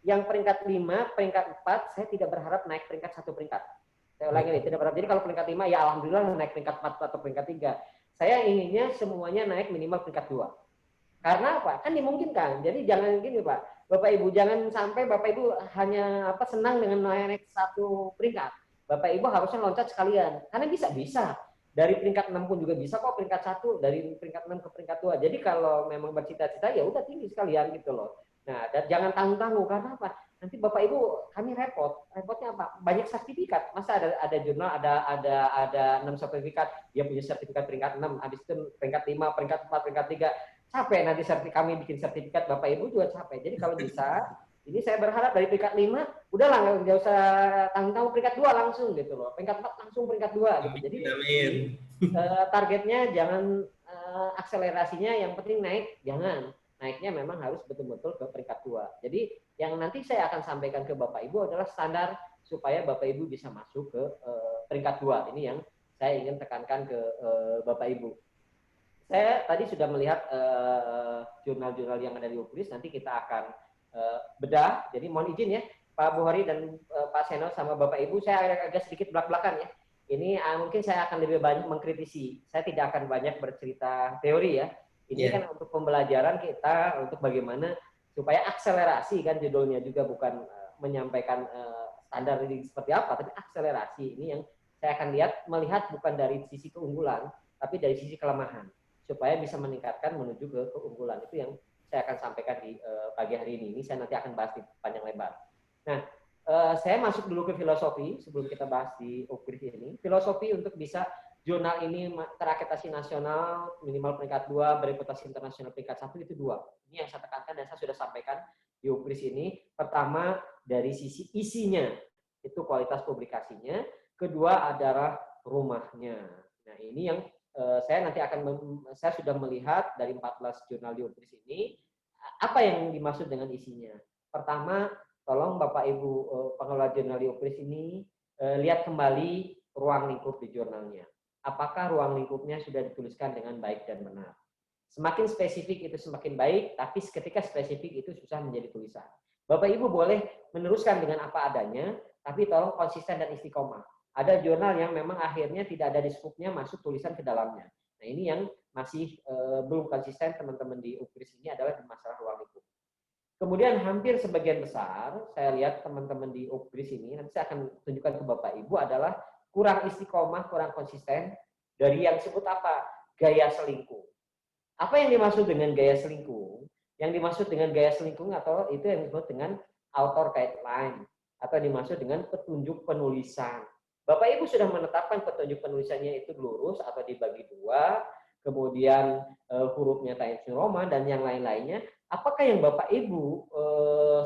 Yang peringkat 5, peringkat 4, saya tidak berharap naik peringkat 1 peringkat. Saya ulangi nih, tidak berharap. Jadi kalau peringkat 5, ya alhamdulillah naik peringkat 4 atau peringkat 3. Saya inginnya semuanya naik minimal peringkat 2. Karena apa? Kan dimungkinkan. Jadi jangan gini Pak, Bapak Ibu, jangan sampai Bapak Ibu hanya senang dengan naik 1 peringkat. Bapak Ibu harusnya loncat sekalian. Karena bisa. Dari peringkat 6 pun juga bisa kok peringkat 1, dari peringkat 6 ke peringkat 2. Jadi kalau memang bercita-cita ya udah tinggi sekalian gitu loh. Nah, dan jangan tanggung-tanggung karena apa? Nanti Bapak Ibu kami repot. Repotnya apa? Banyak sertifikat. Masa ada jurnal ada 6 sertifikat, dia punya sertifikat peringkat 6, habis itu peringkat 5, peringkat 4, peringkat 3. Capek nanti kami bikin sertifikat, Bapak Ibu juga capek. Jadi kalau bisa, ini saya berharap dari peringkat 5, udahlah nggak usah tanggung-tanggung peringkat 2 langsung gitu loh. Peringkat 4 langsung peringkat 2 gitu. Jadi targetnya jangan akselerasinya yang penting naik, jangan. Naiknya memang harus betul-betul ke peringkat 2. Jadi yang nanti saya akan sampaikan ke Bapak Ibu adalah standar supaya Bapak Ibu bisa masuk ke peringkat 2. Ini yang saya ingin tekankan ke Bapak Ibu. Saya tadi sudah melihat jurnal-jurnal yang ada di Upgris, nanti kita akan bedah. Jadi mohon izin ya Pak Bukhari dan Pak Seno sama Bapak Ibu, saya agak sedikit belak-belakan ya. Ini mungkin saya akan lebih banyak mengkritisi. Saya tidak akan banyak bercerita teori ya. Ini kan untuk pembelajaran kita, untuk bagaimana supaya akselerasi, kan judulnya juga bukan menyampaikan standar ini seperti apa, tapi akselerasi. Ini yang saya akan melihat bukan dari sisi keunggulan, tapi dari sisi kelemahan, supaya bisa meningkatkan menuju ke keunggulan. Itu yang saya akan sampaikan di pagi hari ini. Ini saya nanti akan bahas di panjang lebar. Nah, saya masuk dulu ke filosofi sebelum kita bahas di Upgris ini. Filosofi untuk bisa jurnal ini terakreditasi nasional minimal peringkat 2, bereputasi internasional peringkat 1 itu 2. Ini yang saya tekankan dan saya sudah sampaikan di Upgris ini. Pertama dari sisi isinya, itu kualitas publikasinya. Kedua adalah rumahnya. Nah ini yang saya nanti saya sudah melihat dari 14 jurnal di Upgris ini, apa yang dimaksud dengan isinya. Pertama, tolong Bapak Ibu pengelola jurnal di Upgris ini lihat kembali ruang lingkup di jurnalnya. Apakah ruang lingkupnya sudah dituliskan dengan baik dan benar. Semakin spesifik itu semakin baik, tapi ketika spesifik itu susah menjadi tulisan. Bapak Ibu boleh meneruskan dengan apa adanya, tapi tolong konsisten dan istiqomah. Ada jurnal yang memang akhirnya tidak ada di skupnya masuk tulisan ke dalamnya. Nah ini yang masih belum konsisten teman-teman di Upgris ini adalah di masalah ruang lingkup. Kemudian hampir sebagian besar, saya lihat teman-teman di Upgris ini, nanti saya akan tunjukkan ke Bapak Ibu adalah kurang istiqomah, kurang konsisten dari yang disebut apa? Gaya selingkuh. Apa yang dimaksud dengan gaya selingkuh? Yang dimaksud dengan gaya selingkuh atau itu yang disebut dengan author guideline atau dimaksud dengan petunjuk penulisan. Bapak Ibu sudah menetapkan petunjuk penulisannya itu lurus atau dibagi 2, kemudian hurufnya Times New Roman dan yang lain-lainnya. Apakah yang Bapak Ibu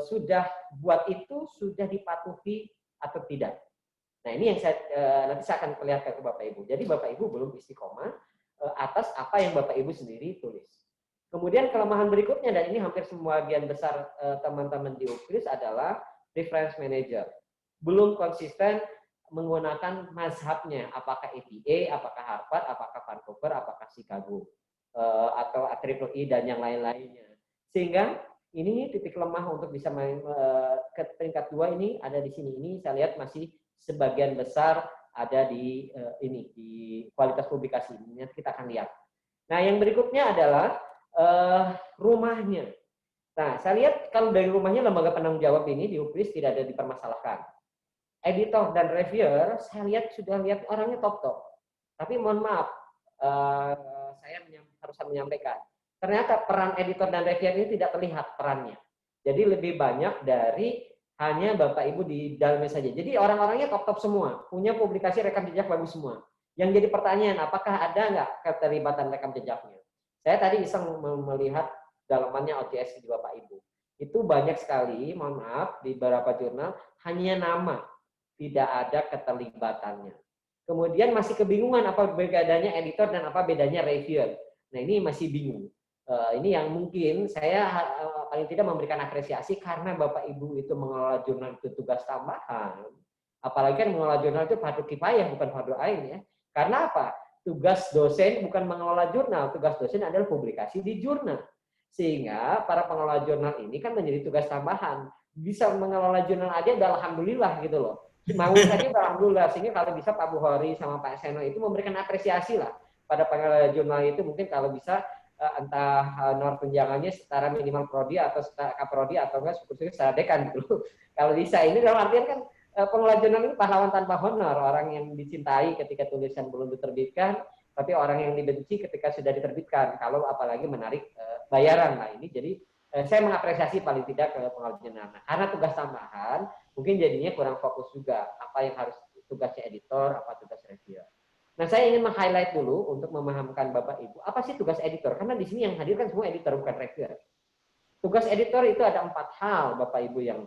sudah buat itu sudah dipatuhi atau tidak? Nah ini yang nanti saya akan perlihatkan ke Bapak Ibu. Jadi Bapak Ibu belum istiqomah atas apa yang Bapak Ibu sendiri tulis. Kemudian kelemahan berikutnya, dan ini hampir sebagian besar teman-teman di Upgris adalah reference manager. Belum konsisten menggunakan mazhabnya, apakah ETA, apakah Harvard, apakah Vancouver, apakah Chicago, atau IEEE dan yang lain-lainnya. Sehingga ini titik lemah untuk bisa ke peringkat 2 ini ada di sini. Ini saya lihat masih sebagian besar ada di ini di kualitas publikasi. Nanti kita akan lihat. Nah, yang berikutnya adalah rumahnya. Nah, saya lihat kalau dari rumahnya lembaga penanggung jawab ini di Upgris tidak ada dipermasalahkan. Editor dan reviewer saya lihat sudah lihat orangnya top-top. Tapi mohon maaf, saya harus menyampaikan. Ternyata peran editor dan reviewer ini tidak terlihat perannya. Jadi lebih banyak dari hanya Bapak Ibu di dalamnya saja. Jadi orang-orangnya top-top semua, punya publikasi rekam jejak bagus semua. Yang jadi pertanyaan, apakah ada nggak keterlibatan rekam jejaknya? Saya tadi iseng melihat dalamannya OJS di Bapak Ibu. Itu banyak sekali, mohon maaf, di beberapa jurnal hanya nama, tidak ada keterlibatannya. Kemudian masih kebingungan apa bedanya editor dan apa bedanya reviewer. Nah ini masih bingung. Ini yang mungkin saya paling tidak memberikan apresiasi karena Bapak Ibu itu mengelola jurnal itu tugas tambahan. Apalagi kan mengelola jurnal itu fardu kifayah bukan fardu ain ya. Karena apa? Tugas dosen bukan mengelola jurnal, tugas dosen adalah publikasi di jurnal. Sehingga para pengelola jurnal ini kan menjadi tugas tambahan. Bisa mengelola jurnal aja udah alhamdulillah gitu loh. Mau saja alhamdulillah. Sehingga kalau bisa Pak Bukhari sama Pak Seno itu memberikan apresiasi lah pada pengelola jurnal itu, mungkin kalau bisa entah nomor tunjangannya setara minimal prodi atau setara kaprodi atau enggak syukur-syukur setara dekan gitu. Kalau bisa ini dalam artian kan pengelola jurnal ini pahlawan tanpa honor, orang yang dicintai ketika tulisan belum diterbitkan, tapi orang yang dibenci ketika sudah diterbitkan, kalau apalagi menarik bayaran. Nah ini jadi saya mengapresiasi paling tidak ke pengelola jurnal. Nah, karena tugas tambahan, mungkin jadinya kurang fokus juga apa yang harus tugasnya editor, apa tugas reviewer. Nah, saya ingin meng-highlight dulu untuk memahamkan Bapak Ibu, apa sih tugas editor? Karena di sini yang hadir kan semua editor, bukan reviewer. Tugas editor itu ada 4 hal, Bapak Ibu, yang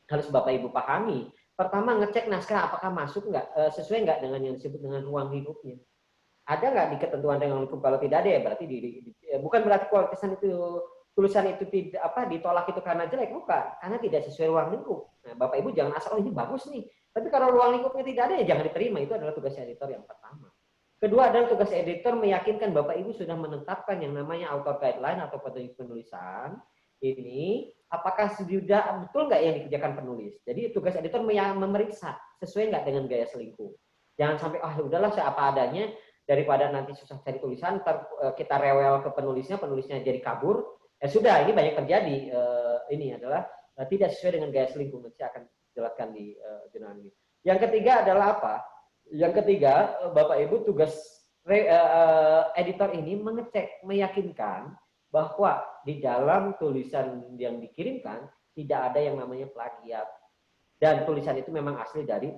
harus Bapak Ibu pahami. Pertama, ngecek naskah apakah masuk nggak, sesuai nggak dengan yang disebut dengan ruang lingkupnya. Ada nggak di ketentuan ruang lingkup? Kalau tidak ada ya berarti bukan berarti kualitasan itu tulisan itu tidak ditolak itu karena jelek, bukan, karena tidak sesuai ruang lingkup. Nah, Bapak Ibu jangan asal ini bagus nih, tapi kalau ruang lingkupnya tidak ada ya jangan diterima. Itu adalah tugas editor yang pertama. Kedua adalah tugas editor meyakinkan Bapak Ibu sudah menetapkan yang namanya author guideline atau petunjuk penulisan. Ini apakah sudah betul nggak yang dikerjakan penulis. Jadi tugas editor memeriksa sesuai nggak dengan gaya selingkuh. Jangan sampai udahlah saya apa adanya, daripada nanti susah cari tulisan, kita rewel ke penulisnya jadi kabur. Sudah, ini banyak terjadi. Ini adalah tidak sesuai dengan gaya selingkuh. Nanti akan jelaskan di jurnal ini. Yang ketiga adalah apa? Yang ketiga, Bapak Ibu, tugas editor ini mengecek, meyakinkan bahwa di dalam tulisan yang dikirimkan tidak ada yang namanya plagiat. Dan tulisan itu memang asli dari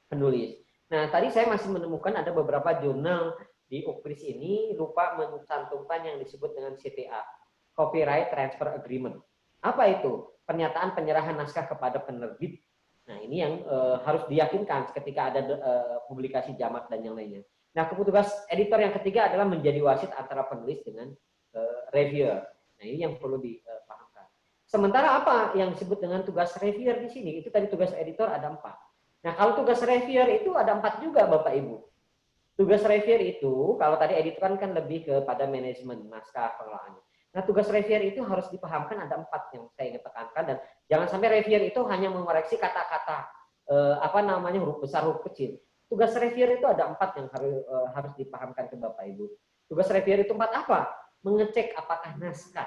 penulis. Nah, tadi saya masih menemukan ada beberapa jurnal di UKRIS ini lupa mencantumkan yang disebut dengan CTA, Copyright Transfer Agreement. Apa itu? Pernyataan penyerahan naskah kepada penerbit. Nah, ini yang harus diyakinkan ketika ada publikasi jamak dan yang lainnya. Nah, tugas editor yang ketiga adalah menjadi wasit antara penulis dengan reviewer. Nah, ini yang perlu dipahamkan. Sementara apa yang disebut dengan tugas reviewer di sini? Itu tadi tugas editor ada 4. Nah, kalau tugas reviewer itu ada 4 juga, Bapak Ibu. Tugas reviewer itu, kalau tadi editor kan lebih kepada manajemen naskah pengelolaannya. Nah, tugas reviewer itu harus dipahamkan ada 4 yang saya ingin tekankan, dan jangan sampai reviewer itu hanya mengoreksi kata-kata huruf besar, huruf kecil. Tugas reviewer itu ada 4 yang harus dipahamkan ke Bapak Ibu. Tugas reviewer itu 4 apa? Mengecek apakah naskah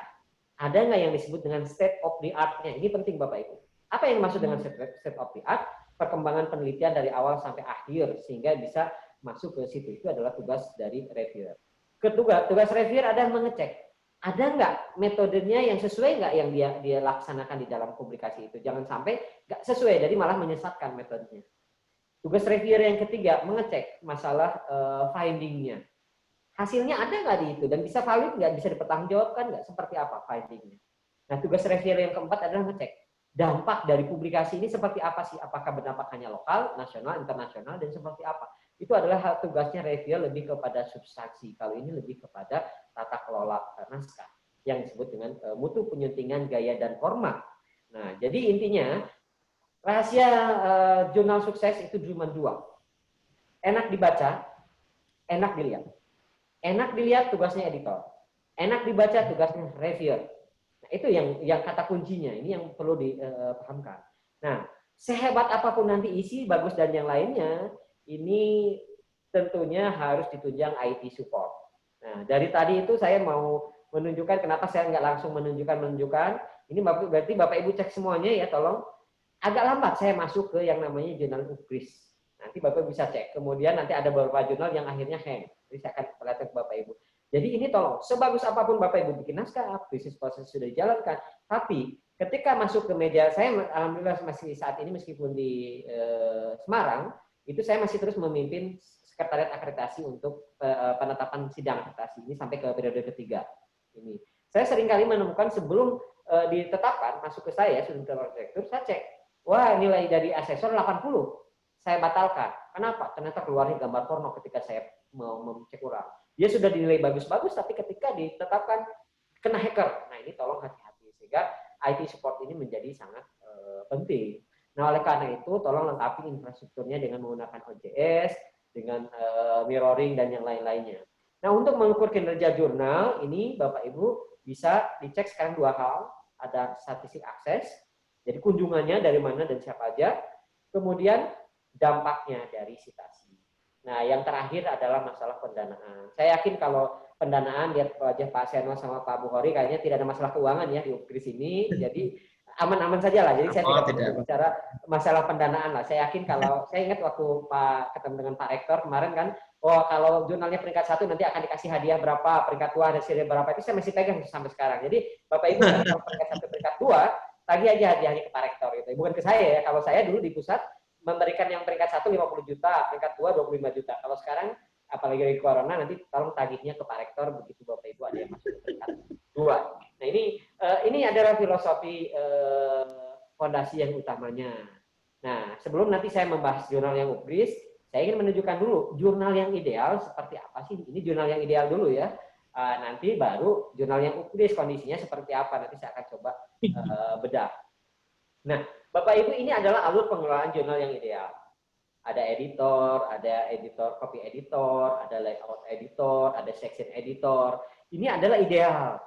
ada nggak yang disebut dengan state of the art-nya. Ini penting Bapak Ibu. Apa yang maksud dengan state of the art? Perkembangan penelitian dari awal sampai akhir sehingga bisa masuk ke situ. Itu adalah tugas dari reviewer. Kedua, tugas reviewer adalah mengecek ada nggak metodenya yang sesuai nggak yang dia laksanakan di dalam publikasi itu. Jangan sampai nggak sesuai, jadi malah menyesatkan metodenya. Tugas reviewer yang ketiga mengecek masalah findingnya. Hasilnya ada nggak di itu dan bisa valid nggak, bisa dipertanggungjawabkan nggak, seperti apa findingnya. Nah, tugas reviewer yang keempat adalah ngecek dampak dari publikasi ini seperti apa sih, apakah berdampak hanya lokal, nasional, internasional, dan seperti apa. Itu adalah tugasnya reviewer lebih kepada substansi. Kalau ini lebih kepada tata kelola naskah yang disebut dengan mutu, penyuntingan, gaya, dan format. Nah, jadi intinya rahasia jurnal sukses itu cuma 2. Enak dibaca, enak dilihat. Enak dilihat tugasnya editor, enak dibaca tugasnya reviewer. Nah, itu yang kata kuncinya, ini yang perlu dipahamkan. Nah, sehebat apapun nanti isi, bagus dan yang lainnya, ini tentunya harus ditunjang IT support. Nah, dari tadi itu saya mau menunjukkan kenapa saya nggak langsung menunjukkan. Ini berarti Bapak Ibu cek semuanya ya, tolong. Agak lambat saya masuk ke yang namanya jurnal UKRIS. Nanti Bapak bisa cek. Kemudian nanti ada beberapa jurnal yang akhirnya hang. Jadi saya akan perlihatkan ke Bapak Ibu. Jadi ini tolong, sebagus apapun Bapak Ibu bikin naskah, bisnis proses sudah dijalankan, tapi ketika masuk ke meja, saya alhamdulillah masih saat ini meskipun di Semarang, itu saya masih terus memimpin sekretariat akreditasi untuk penetapan sidang akreditasi ini sampai ke periode ketiga ini. Saya seringkali menemukan sebelum ditetapkan masuk ke saya student arsitektur, saya cek, wah nilai dari asesor 80, saya batalkan. Kenapa? Ternyata keluarnya gambar porno ketika saya mau cek ulang. Dia sudah dinilai bagus-bagus, tapi ketika ditetapkan kena hacker. Nah ini tolong hati-hati sehingga IT support ini menjadi sangat penting. Nah oleh karena itu tolong lengkapi infrastrukturnya dengan menggunakan OJS, dengan mirroring dan yang lain-lainnya. Nah untuk mengukur kinerja jurnal ini Bapak Ibu bisa dicek sekarang dua hal, ada statistik akses, jadi kunjungannya dari mana dan siapa aja, kemudian dampaknya dari citasi. Nah yang terakhir adalah masalah pendanaan. Saya yakin kalau pendanaan, lihat wajah Pak Seno sama Pak Bukhari kayaknya tidak ada masalah keuangan ya di UPGRIS ini, jadi aman-aman saja lah. Jadi saya tidak bicara masalah pendanaan lah. Saya yakin kalau saya ingat waktu Pak ketemu dengan Pak Rektor kemarin kan, oh kalau jurnalnya peringkat 1 nanti akan dikasih hadiah berapa, peringkat 2 ada seri berapa, itu saya masih pegang sampai sekarang. Jadi Bapak Ibu kalau peringkat 1 peringkat 2 tagih aja hadiahnya ke Pak Rektor gitu. Bukan ke saya ya. Kalau saya dulu di pusat memberikan yang peringkat 1 50 juta, peringkat 2 25 juta. Kalau sekarang apalagi dari corona nanti tolong tagihnya ke Pak Rektor begitu Bapak Ibu ada yang masuk ke peringkat 2. Nah ini adalah filosofi fondasi yang utamanya. Nah sebelum nanti saya membahas jurnal yang UPGRIS, saya ingin menunjukkan dulu jurnal yang ideal seperti apa sih. Ini jurnal yang ideal dulu ya. Nanti baru jurnal yang UPGRIS kondisinya seperti apa. Nanti saya akan coba bedah. Nah Bapak Ibu ini adalah alur pengelolaan jurnal yang ideal. Ada editor, copy editor, ada layout editor, ada section editor. Ini adalah ideal.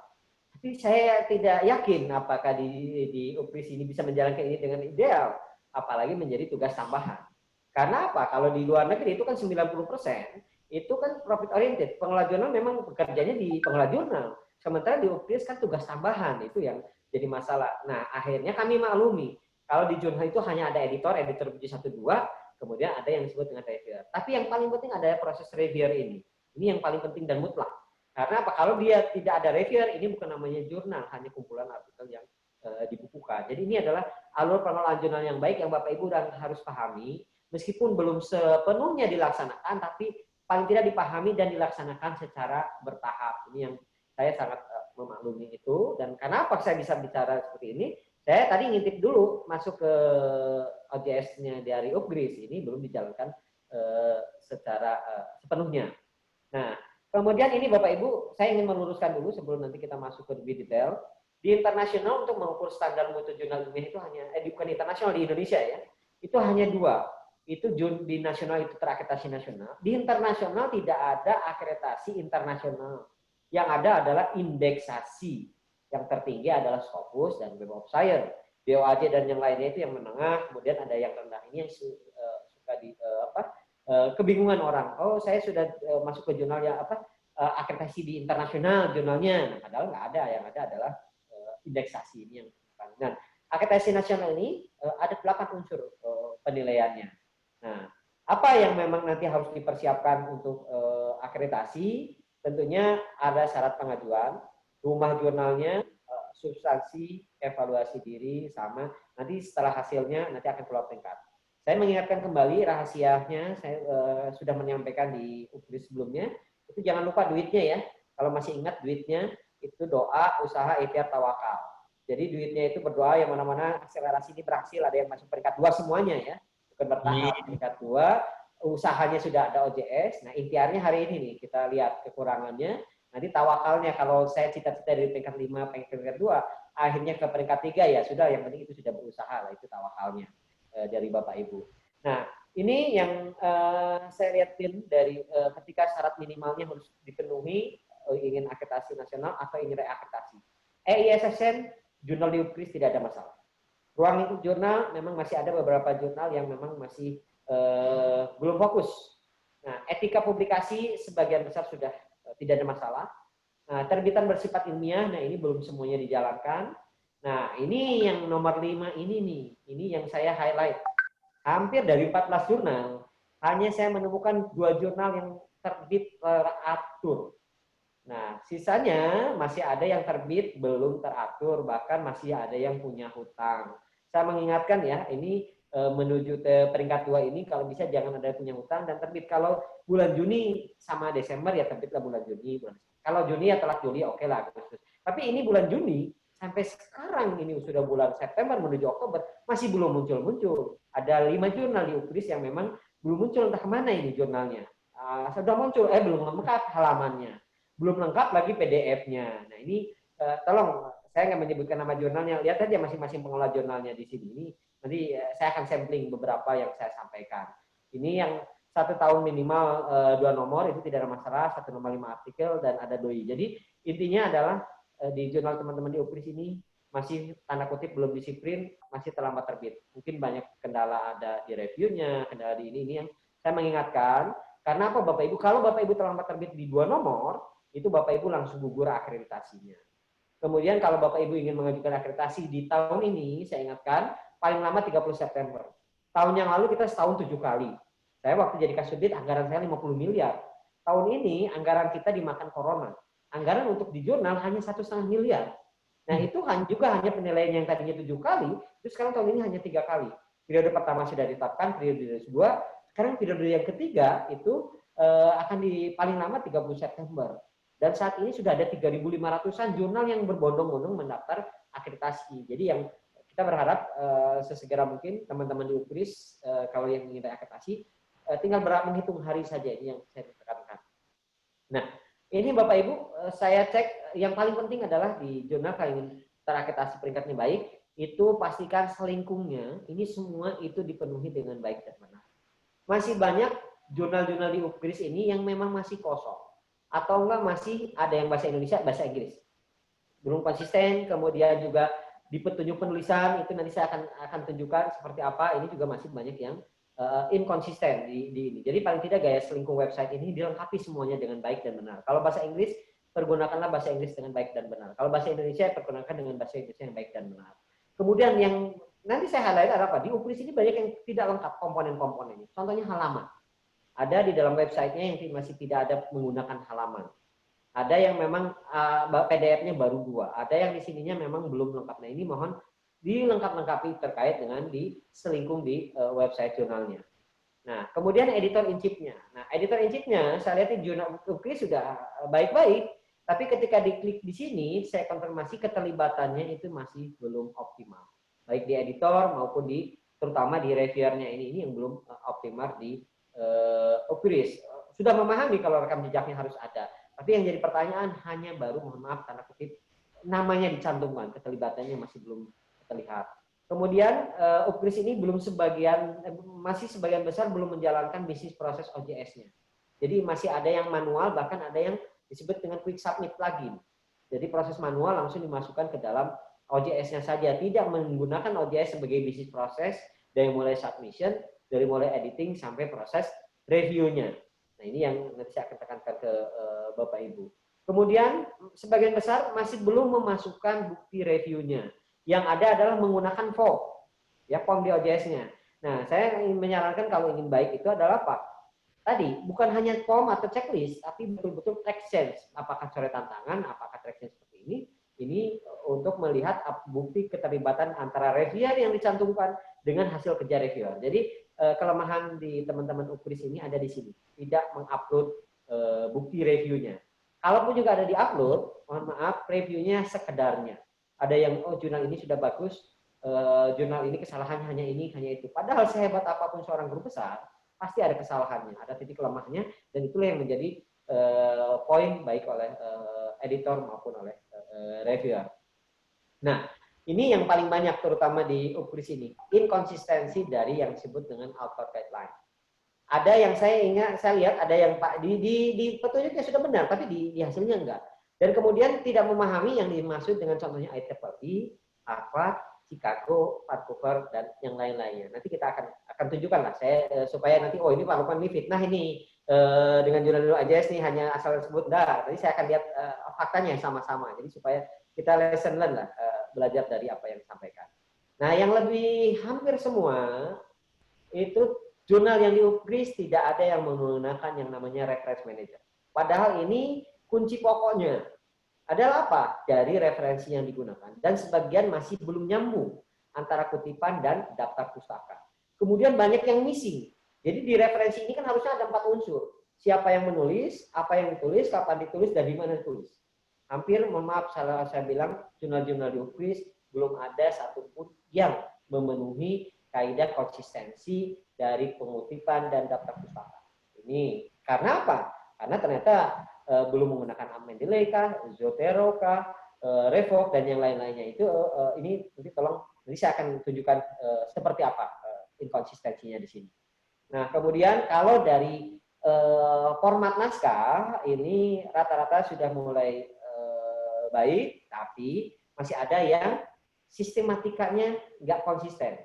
Tapi saya tidak yakin apakah di UPGRIS ini bisa menjalankan ini dengan ideal, apalagi menjadi tugas tambahan. Karena apa? Kalau di luar negeri itu kan 90% itu kan profit oriented. Pengelola jurnal memang bekerjanya di pengelola jurnal. Sementara di UPGRIS kan tugas tambahan, itu yang jadi masalah. Nah, akhirnya kami maklumi kalau di jurnal itu hanya ada editor puji 1 2, kemudian ada yang disebut dengan reviewer. Tapi yang paling penting ada proses reviewer ini. Ini yang paling penting dan mutlak. Karena apa? Kalau dia tidak ada reviewer, ini bukan namanya jurnal, hanya kumpulan artikel yang dibukukan. Jadi ini adalah alur pengelolaan jurnal yang baik yang Bapak Ibu harus pahami, meskipun belum sepenuhnya dilaksanakan, tapi paling tidak dipahami dan dilaksanakan secara bertahap. Ini yang saya sangat memaklumi itu. Dan kenapa saya bisa bicara seperti ini? Saya tadi ngintip dulu masuk ke OJS-nya dari UPGRIS, ini belum dijalankan secara sepenuhnya. Nah, kemudian ini Bapak Ibu, saya ingin meluruskan dulu sebelum nanti kita masuk ke lebih detail. Di internasional untuk mengukur standar mutu jurnal ilmiah itu hanya, bukan internasional, di Indonesia ya, itu hanya 2. Itu di nasional itu terakreditasi nasional. Di internasional tidak ada akreditasi internasional. Yang ada adalah indeksasi. Yang tertinggi adalah Scopus dan Web of Science. BOAJ dan yang lainnya itu yang menengah, kemudian ada yang rendah. Ini yang suka kebingungan orang. Oh, saya sudah masuk ke jurnal yang akreditasi di internasional jurnalnya. Nah, padahal nggak ada. Yang ada adalah indeksasi ini yang bukan. Nah, akreditasi nasional ini ada 8 unsur penilaiannya. Nah, apa yang memang nanti harus dipersiapkan untuk akreditasi? Tentunya ada syarat pengajuan, rumah jurnalnya, substansi, evaluasi diri, sama nanti setelah hasilnya nanti akan keluar peringkat. Saya mengingatkan kembali rahasianya, saya sudah menyampaikan di UPGRIS sebelumnya, itu jangan lupa duitnya ya. Kalau masih ingat duitnya, itu doa, usaha, ikhtiar, tawakal. Jadi duitnya itu berdoa yang mana-mana akselerasi ini berhasil, ada yang masuk peringkat 2 semuanya ya. Bukan bertahap, peringkat 2, usahanya sudah ada OJS. Nah, ikhtiarnya hari ini nih, kita lihat kekurangannya. Nanti tawakalnya, kalau saya cita-cita dari peringkat 5, peringkat 2, akhirnya ke peringkat 3 ya sudah, yang penting itu sudah berusaha lah, itu tawakalnya dari Bapak Ibu. Nah, ini yang saya lihatin dari ketika syarat minimalnya harus dipenuhi, ingin akreditasi nasional atau ingin reakreditasi. EISSN, jurnal di UPGRIS tidak ada masalah. Ruang lingkup jurnal, memang masih ada beberapa jurnal yang memang masih belum fokus. Nah, etika publikasi sebagian besar sudah tidak ada masalah. Nah, terbitan bersifat ilmiah, nah ini belum semuanya dijalankan. Nah, ini yang nomor 5 ini nih, ini yang saya highlight. Hampir dari 14 jurnal, hanya saya menemukan 2 jurnal yang terbit teratur. Nah, sisanya masih ada yang terbit belum teratur, bahkan masih ada yang punya hutang. Saya mengingatkan ya, ini menuju ke peringkat 2 ini kalau bisa jangan ada punya hutang dan terbit. Kalau bulan Juni sama Desember ya terbitlah bulan Juni. Kalau Juni ya telat Juli oke lah Agustus. Tapi ini bulan Juni sampai sekarang ini sudah bulan September menuju Oktober masih belum muncul-muncul. Ada 5 jurnal di UKRIS yang memang belum muncul, entah kemana ini jurnalnya. Sudah muncul, belum lengkap halamannya. Belum lengkap lagi PDF-nya. Nah ini tolong, saya nggak menyebutkan nama jurnalnya, lihat aja masing-masing pengelola jurnalnya di sini. Ini nanti saya akan sampling beberapa yang saya sampaikan. Ini yang 1 tahun minimal 2 nomor, itu tidak ada masalah, 1 nomor 5 artikel, dan ada doi. Jadi intinya adalah di jurnal teman-teman di UKRIS ini masih tanda kutip belum disiplin, masih terlambat terbit. Mungkin banyak kendala ada di reviewnya, kendala di ini yang saya mengingatkan. Karena apa Bapak Ibu? Kalau Bapak Ibu terlambat terbit di 2 nomor, itu Bapak Ibu langsung gugur akreditasinya. Kemudian kalau Bapak Ibu ingin mengajukan akreditasi di tahun ini, saya ingatkan, paling lama 30 September. Tahun yang lalu kita setahun 7 kali. Saya waktu jadi Kasubdit, anggaran saya 50 miliar. Tahun ini anggaran kita dimakan corona. Anggaran untuk di jurnal hanya 1,5 miliar. Nah itu juga hanya penilaian yang tadinya 7 kali, terus sekarang tahun ini hanya 3 kali. Periode pertama sudah ditetapkan, periode kedua, sekarang periode yang ketiga itu akan paling lama 30 September. Dan saat ini sudah ada 3.500-an jurnal yang berbondong-bondong mendaftar akreditasi. Jadi yang kita berharap sesegera mungkin teman-teman di UKRIS kalau yang ingin akreditasi tinggal menghitung hari saja, ini yang saya tekankan. Nah, ini Bapak Ibu saya cek yang paling penting adalah di jurnal kalau ingin terakreditasi peringkatnya baik, itu pastikan selingkungnya ini semua itu dipenuhi dengan baik dan benar. Masih banyak jurnal-jurnal di UKRIS ini yang memang masih kosong. Atau enggak masih ada yang bahasa Indonesia, bahasa Inggris. Belum konsisten, kemudian juga di petunjuk penulisan, itu nanti saya akan tunjukkan seperti apa, ini juga masih banyak yang inkonsisten di ini. Jadi paling tidak gaya selingkuh website ini dilengkapi semuanya dengan baik dan benar. Kalau bahasa Inggris, pergunakanlah bahasa Inggris dengan baik dan benar. Kalau bahasa Indonesia, pergunakan dengan bahasa Indonesia yang baik dan benar. Kemudian yang nanti saya highlight adalah apa? Di UKRIS ini banyak yang tidak lengkap komponen-komponennya. Contohnya halaman. Ada di dalam websitenya yang masih tidak ada menggunakan halaman. Ada yang memang PDF-nya baru 2. Ada yang di sininya memang belum lengkap. Nah ini mohon dilengkap-lengkapi terkait dengan diselingkung di website jurnalnya. Nah kemudian editor in chief-nya. Nah editor in chief-nya saya lihat di jurnal UKRIS sudah baik-baik. Tapi ketika diklik di sini, saya konfirmasi keterlibatannya itu masih belum optimal. Baik di editor maupun terutama di reviewernya ini yang belum optimal di UKRIS. Sudah memahami kalau rekam jejaknya harus ada, tapi yang jadi pertanyaan hanya baru, mohon maaf tanda kutip, namanya dicantumkan, keterlibatannya masih belum terlihat. Kemudian UKRIS ini masih sebagian besar belum menjalankan bisnis proses OJS-nya. Jadi masih ada yang manual, bahkan ada yang disebut dengan quick submit plugin. Jadi proses manual langsung dimasukkan ke dalam OJS-nya saja, tidak menggunakan OJS sebagai bisnis proses dari mulai submission, dari mulai editing sampai proses reviewnya. Nah ini yang nanti saya akan tekankan ke Bapak Ibu. Kemudian sebagian besar masih belum memasukkan bukti reviewnya. Yang ada adalah menggunakan form, ya form di OJS-nya. Nah saya ingin menyarankan kalau ingin baik itu adalah apa? Tadi bukan hanya form atau checklist, tapi betul-betul track change. Apakah coretan tangan, apakah track change seperti ini? Ini untuk melihat bukti keterlibatan antara reviewer yang dicantumkan dengan hasil kerja reviewer. Jadi kelemahan di teman-teman UKRIS ini ada di sini, tidak mengupload bukti reviewnya. Kalaupun juga ada diupload, mohon maaf, reviewnya sekedarnya. Ada yang jurnal ini sudah bagus, jurnal ini kesalahannya hanya ini, hanya itu. Padahal sehebat apapun seorang guru besar, pasti ada kesalahannya, ada titik lemahnya, dan itulah yang menjadi poin baik oleh editor maupun oleh reviewer. Nah, ini yang paling banyak terutama di UKRIS ini, inkonsistensi dari yang disebut dengan author guideline. Ada yang saya lihat ada yang di petunjuknya sudah benar, tapi di hasilnya enggak. Dan kemudian tidak memahami yang dimaksud dengan contohnya IEEE, Harvard, Chicago, Vancouver, dan yang lain-lainnya. Nanti kita akan tunjukkan lah, supaya nanti ini Pak Lukman ini fitnah ini dengan jurnal AJS nih hanya asal sebut enggak. Tadi saya akan lihat faktanya sama-sama. Jadi supaya kita lesson learn lah, belajar dari apa yang disampaikan. Nah, yang lebih hampir semua itu jurnal yang di UKRIS tidak ada yang menggunakan yang namanya reference manager. Padahal ini kunci pokoknya adalah apa? Dari referensi yang digunakan. Dan sebagian masih belum nyambung antara kutipan dan daftar pustaka. kemudian banyak yang missing. Jadi di referensi ini kan harusnya ada 4 unsur. Siapa yang menulis, apa yang ditulis, kapan ditulis, dan di mana ditulis. Hampir, mohon maaf, saya bilang, jurnal-jurnal di UPRIS belum ada satupun yang memenuhi kaidah konsistensi dari pengutipan dan daftar pustaka. Ini karena apa? Karena ternyata belum menggunakan Mendeley kah, Zotero kah, Revoke, dan yang lain-lainnya itu. Ini nanti tolong, nanti saya akan tunjukkan seperti apa inkonsistensinya di sini. Nah, kemudian kalau dari format naskah ini rata-rata sudah mulai baik, tapi masih ada yang sistematikanya nggak konsisten.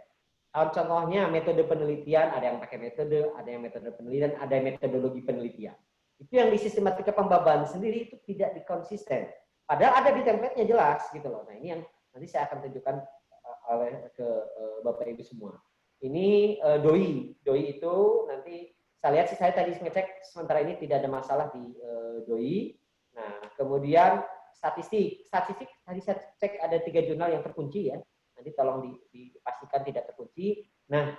Contohnya metode penelitian, ada yang pakai metode, ada yang metode penelitian, ada yang metodologi penelitian. Itu yang di sistematika pembabahan sendiri itu tidak dikonsisten. Padahal ada di template-nya jelas gitu loh. Nah, ini yang nanti saya akan tunjukkan ke Bapak Ibu semua. Ini DOI. DOI itu nanti saya lihat sih, saya tadi ngecek sementara ini tidak ada masalah di DOI. Nah, kemudian statistik tadi saya cek ada 3 jurnal yang terkunci ya. Nanti tolong dipastikan tidak terkunci. Nah,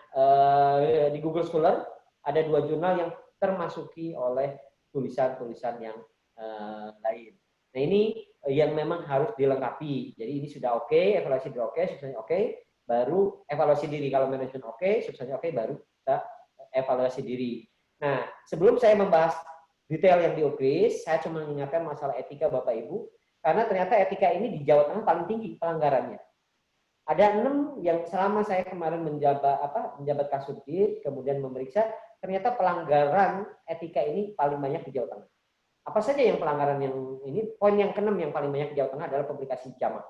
di Google Scholar ada 2 jurnal yang termasuki oleh tulisan-tulisan yang lain. Nah, ini yang memang harus dilengkapi. Jadi ini sudah oke, evaluasi sudah oke, substansi oke, baru evaluasi diri. Kalau manajemen oke, substansi oke, baru kita evaluasi diri. Nah, sebelum saya membahas detail yang di UPRIS, saya cuma mengingatkan masalah etika Bapak Ibu, karena ternyata etika ini di Jawa Tengah paling tinggi pelanggarannya. Ada 6 yang selama saya kemarin menjabat Kasubdit, kemudian memeriksa, ternyata pelanggaran etika ini paling banyak di Jawa Tengah. Apa saja yang pelanggaran yang ini? Poin yang ke-6 yang paling banyak di Jawa Tengah adalah publikasi jamak.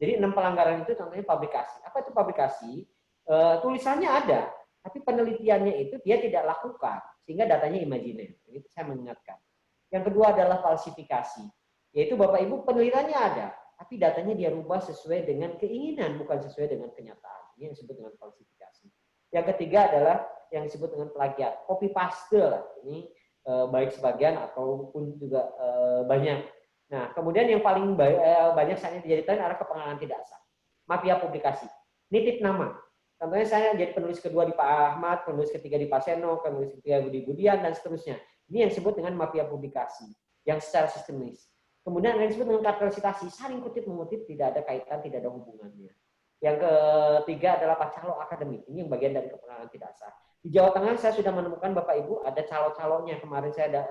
Jadi 6 pelanggaran itu contohnya publikasi. Apa itu publikasi? Tulisannya ada, tapi penelitiannya itu dia tidak lakukan, sehingga datanya imajiner. Itu saya mengingatkan. Yang kedua adalah falsifikasi, yaitu Bapak Ibu penelitiannya ada, tapi datanya dia rubah sesuai dengan keinginan, bukan sesuai dengan kenyataan. Ini yang disebut dengan falsifikasi. Yang ketiga adalah yang disebut dengan plagiat, copy paste lah. Ini baik sebagian ataupun juga banyak. Nah, kemudian yang paling banyak saya dijadikan adalah kepengaruhan tidak sah, mafia publikasi, nitip nama. Contohnya saya jadi penulis kedua di Pak Ahmad, penulis ketiga di Pak Seno, penulis ketiga di Budian, dan seterusnya. Ini yang disebut dengan mafia publikasi, yang secara sistemis. Kemudian yang disebut dengan kartelcitasi, saling kutip-mengutip, tidak ada kaitan, tidak ada hubungannya. Yang ketiga adalah calo akademik, ini yang bagian dari kepengaruhan tidak sah. Di Jawa Tengah saya sudah menemukan Bapak Ibu ada calo-calonya, kemarin saya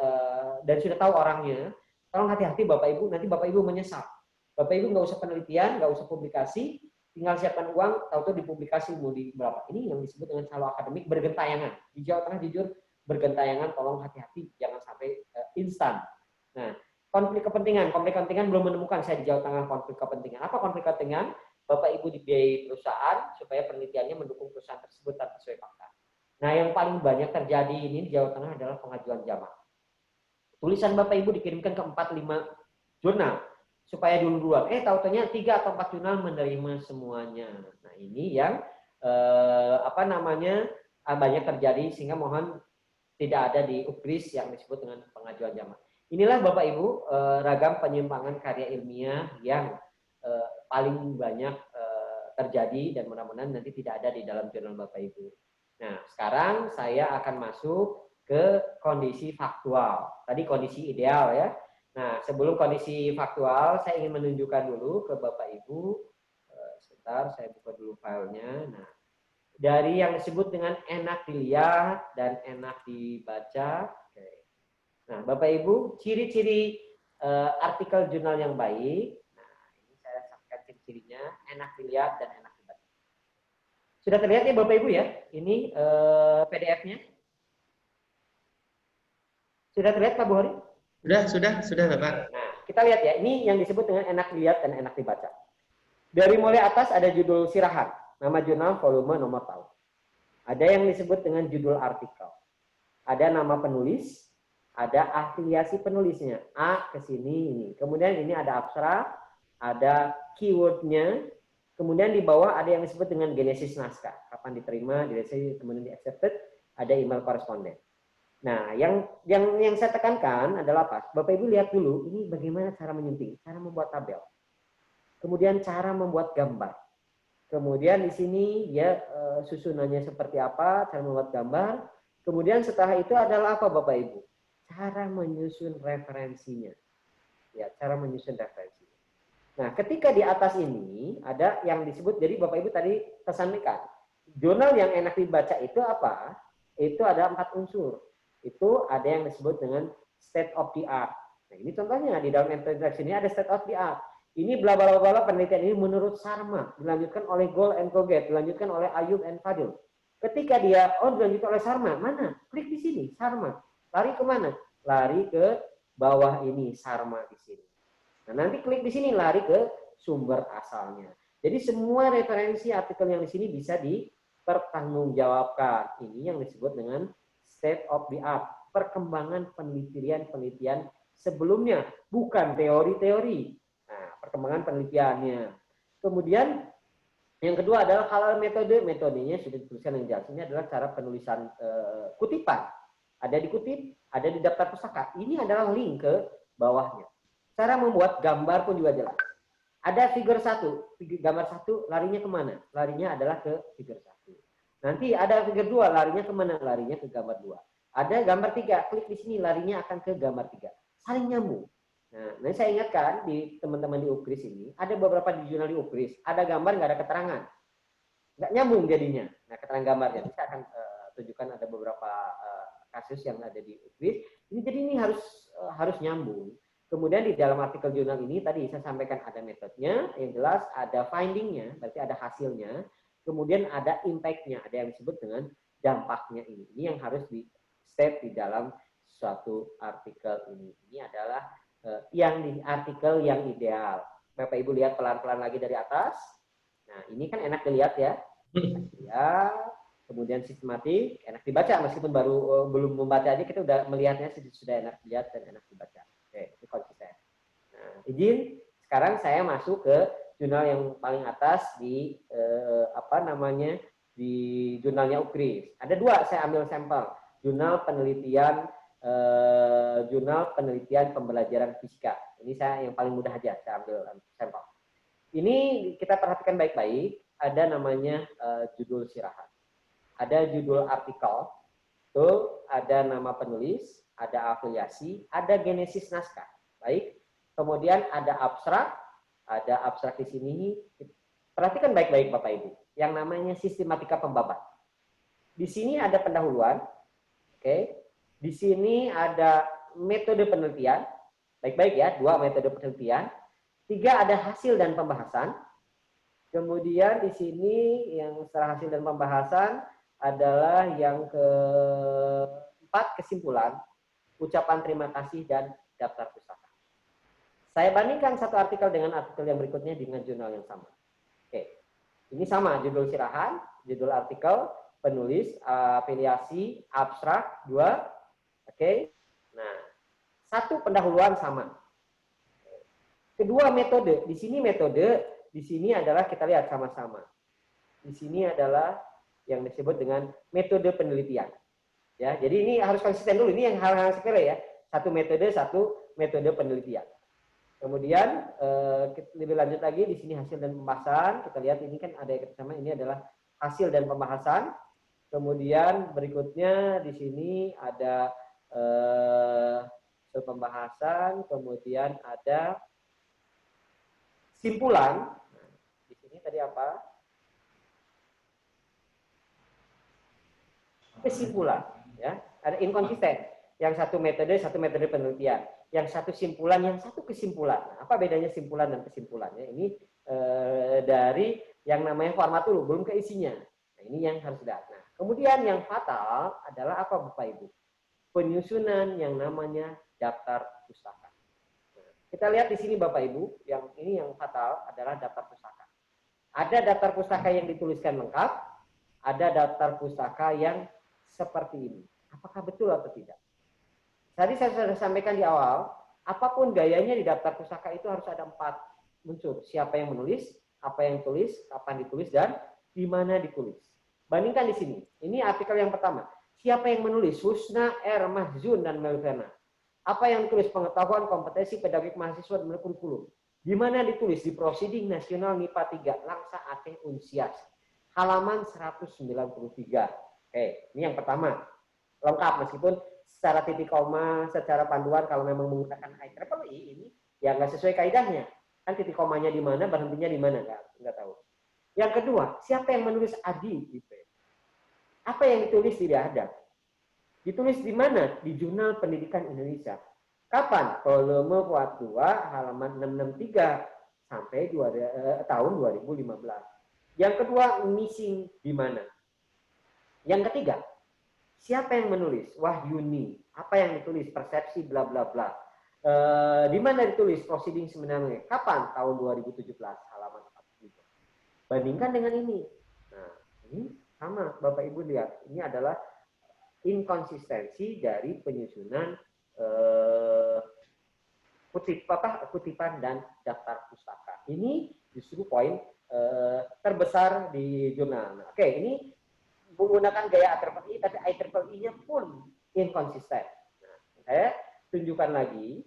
dan sudah tahu orangnya. Tolong hati-hati Bapak Ibu, nanti Bapak Ibu menyesal. Bapak Ibu nggak usah penelitian, nggak usah publikasi, tinggal siapkan uang, tahu-tahu dipublikasi mau di berapa. Ini yang disebut dengan calo akademik bergentayangan. Di Jawa Tengah jujur bergentayangan, tolong hati-hati, jangan sampai instan. Nah, konflik kepentingan belum menemukan saya di Jawa Tengah konflik kepentingan. Apa konflik kepentingan? Bapak Ibu dibiayai perusahaan supaya penelitiannya mendukung perusahaan tersebut tanpa sesuai fakta. Nah, yang paling banyak terjadi ini di Jawa Tengah adalah pengajuan jamak. Tulisan Bapak Ibu dikirimkan ke 4-5 jurnal supaya duluan. Tahu-taunya 3 atau 4 jurnal menerima semuanya. Nah, ini yang banyak terjadi, sehingga mohon tidak ada di UPRIS yang disebut dengan pengajuan jamak. Inilah Bapak Ibu ragam penyimpangan karya ilmiah yang paling banyak terjadi, dan mudah-mudahan nanti tidak ada di dalam jurnal Bapak Ibu. Nah, sekarang saya akan masuk ke kondisi faktual. Tadi kondisi ideal ya. Nah, sebelum kondisi faktual, saya ingin menunjukkan dulu ke Bapak Ibu. Sebentar, saya buka dulu filenya. Nah, dari yang disebut dengan enak dilihat dan enak dibaca. Oke. Nah, Bapak Ibu, ciri-ciri artikel jurnal yang baik. Nah, ini saya sampaikan ciri-cirinya, enak dilihat dan enak dibaca. Sudah terlihat ya Bapak Ibu ya? Ini PDF-nya. Sudah terlihat Pak Buhori? Sudah Bapak. Nah, kita lihat ya, ini yang disebut dengan enak dilihat dan enak dibaca. Dari mulai atas ada judul sirahan, nama jurnal, volume, nomor tahun. Ada yang disebut dengan judul artikel. Ada nama penulis, ada afiliasi penulisnya, A ke sini ini. Kemudian ini ada abstrak, ada keywordnya. Kemudian di bawah ada yang disebut dengan genesis naskah, kapan diterima, kemudian di accepted, ada email koresponden. Nah, yang saya tekankan adalah apa? Bapak Ibu lihat dulu, ini bagaimana cara menyunting, cara membuat tabel. Kemudian cara membuat gambar. Kemudian di sini ya susunannya seperti apa, cara membuat gambar. Kemudian setelah itu adalah apa Bapak Ibu? Cara menyusun referensinya. Ya, cara menyusun referensinya. Nah, ketika di atas ini ada yang disebut, jadi Bapak Ibu tadi kesampaikan, jurnal yang enak dibaca itu apa? Itu ada 4 unsur. Itu ada yang disebut dengan state of the art. Nah, ini contohnya di dalam introduction ini ada state of the art. Ini bla bla bla penelitian ini menurut Sharma, dilanjutkan oleh Gold and Colgate, dilanjutkan oleh Ayub and Fadil. Ketika dia dilanjutkan oleh Sharma, mana? Klik di sini, Sharma. Lari ke mana? Lari ke bawah ini, Sharma di sini. Nah, nanti klik di sini, lari ke sumber asalnya. Jadi semua referensi artikel yang di sini bisa dipertanggungjawabkan. Ini yang disebut dengan state of the art, perkembangan penelitian sebelumnya, bukan teori-teori. Nah, perkembangan penelitiannya. Kemudian yang kedua adalah halal metodenya sudah dituliskan yang jelas. Ini adalah cara penulisan kutipan. Ada dikutip, ada di daftar pustaka. Ini adalah link ke bawahnya. Cara membuat gambar pun juga jelas. Ada figur 1, gambar 1 larinya kemana? Larinya adalah ke figur 1. Nanti ada figur 2, larinya kemana? Larinya ke gambar 2. Ada gambar 3, klik di sini, larinya akan ke gambar 3. Saling nyambung. Nah, saya ingatkan di teman-teman di UKRIS ini, ada beberapa di jurnal di UKRIS, ada gambar nggak ada keterangan. Nggak nyambung jadinya. Nah, keterangan gambarnya. Saya akan tunjukkan ada beberapa kasus yang ada di UKRIS. Jadi ini harus nyambung. Kemudian di dalam artikel jurnal ini tadi saya sampaikan ada metodenya, yang jelas ada findingnya, berarti ada hasilnya. Kemudian ada impact-nya, ada yang disebut dengan dampaknya ini. Ini yang harus di state di dalam suatu artikel ini. Ini adalah yang di artikel yang ideal. Bapak Ibu lihat pelan-pelan lagi dari atas. Nah, ini kan enak dilihat ya. Ya, kemudian sistematik, enak dibaca meskipun belum membaca aja kita udah melihatnya sudah enak dilihat dan enak dibaca. Oke, itu konsisten. Nah, izin sekarang saya masuk ke jurnal yang paling atas di di jurnalnya UKRIS. Ada 2 saya ambil sampel. Jurnal penelitian pembelajaran fisika. Ini saya yang paling mudah aja saya ambil sampel. Ini kita perhatikan baik-baik. Ada namanya judul sirahan. Ada judul artikel. Tuh, ada nama penulis, ada afiliasi, ada genesis naskah. Baik. Kemudian ada abstrak di sini. Perhatikan baik-baik Bapak Ibu. Yang namanya sistematika pembabat. Di sini ada pendahuluan. Oke. Di sini ada metode penelitian. Baik-baik ya, 2 metode penelitian. 3 ada hasil dan pembahasan. Kemudian di sini yang setelah hasil dan pembahasan adalah yang keempat kesimpulan, ucapan terima kasih dan daftar pustaka. Saya bandingkan satu artikel dengan artikel yang berikutnya dengan jurnal yang sama. Oke, ini sama judul sirahan, judul artikel, penulis, afiliasi, abstrak 2. Oke, nah 1 pendahuluan sama. Kedua metode, di sini adalah kita lihat sama-sama. Di sini adalah yang disebut dengan metode penelitian. Ya, jadi ini harus konsisten dulu. Ini yang hal-hal sepele ya. 1 metode penelitian. Kemudian lebih lanjut lagi di sini hasil dan pembahasan. Kita lihat ini kan ada yang sama. Ini adalah hasil dan pembahasan. Kemudian berikutnya di sini ada pembahasan. Kemudian ada simpulan. Nah, di sini tadi apa? Kesimpulan, ya. Ada inkonsisten. Yang 1 metode penelitian. Yang 1 simpulan, yang 1 kesimpulan. Nah, apa bedanya simpulan dan kesimpulannya? Ini dari yang namanya format dulu, belum ke isinya. Nah, ini yang harus dilihat. Nah, kemudian yang fatal adalah apa Bapak Ibu? Penyusunan yang namanya daftar pustaka. Nah, kita lihat di sini Bapak Ibu, yang ini yang fatal adalah daftar pustaka. Ada daftar pustaka yang dituliskan lengkap, ada daftar pustaka yang seperti ini. Apakah betul atau tidak? Tadi saya sudah sampaikan di awal, apapun gayanya di daftar pustaka itu harus ada 4 unsur. Siapa yang menulis, apa yang tulis, kapan ditulis, dan di mana ditulis. Bandingkan di sini. Ini artikel yang pertama. Siapa yang menulis? Husna R. Mahzun dan Melvena. Apa yang ditulis? Pengetahuan, kompetensi, pedagogik mahasiswa, dan kurikulum. Di mana ditulis? Di Prosiding Nasional MIPA 3, Langsa Aceh Unsias. Halaman 193. Oke, ini yang pertama. Lengkap meskipun secara titik koma, secara panduan kalau memang menggunakan IEEE ini ya nggak sesuai kaidahnya. Kan titik komanya di mana, berhentinya di mana, nggak tahu. Yang kedua, siapa yang menulis ADI? Apa yang ditulis tidak ada. Ditulis di mana? Di Jurnal Pendidikan Indonesia. Kapan? Volume 2 halaman 663 sampai tahun 2015. Yang kedua, missing di mana? Yang ketiga, siapa yang menulis? Wahyuni. Apa yang ditulis? Persepsi bla bla bla. Di mana ditulis? Proceeding sebenarnya. Kapan? Tahun 2017 halaman 45. Bandingkan dengan ini. Nah, ini sama Bapak Ibu lihat. Ini adalah inkonsistensi dari penyusunan kutipan dan daftar pustaka. Ini justru poin terbesar di jurnal. Nah, oke, ini menggunakan gaya IEEE, tapi IEEE-nya pun inkonsisten. Nah, saya tunjukkan lagi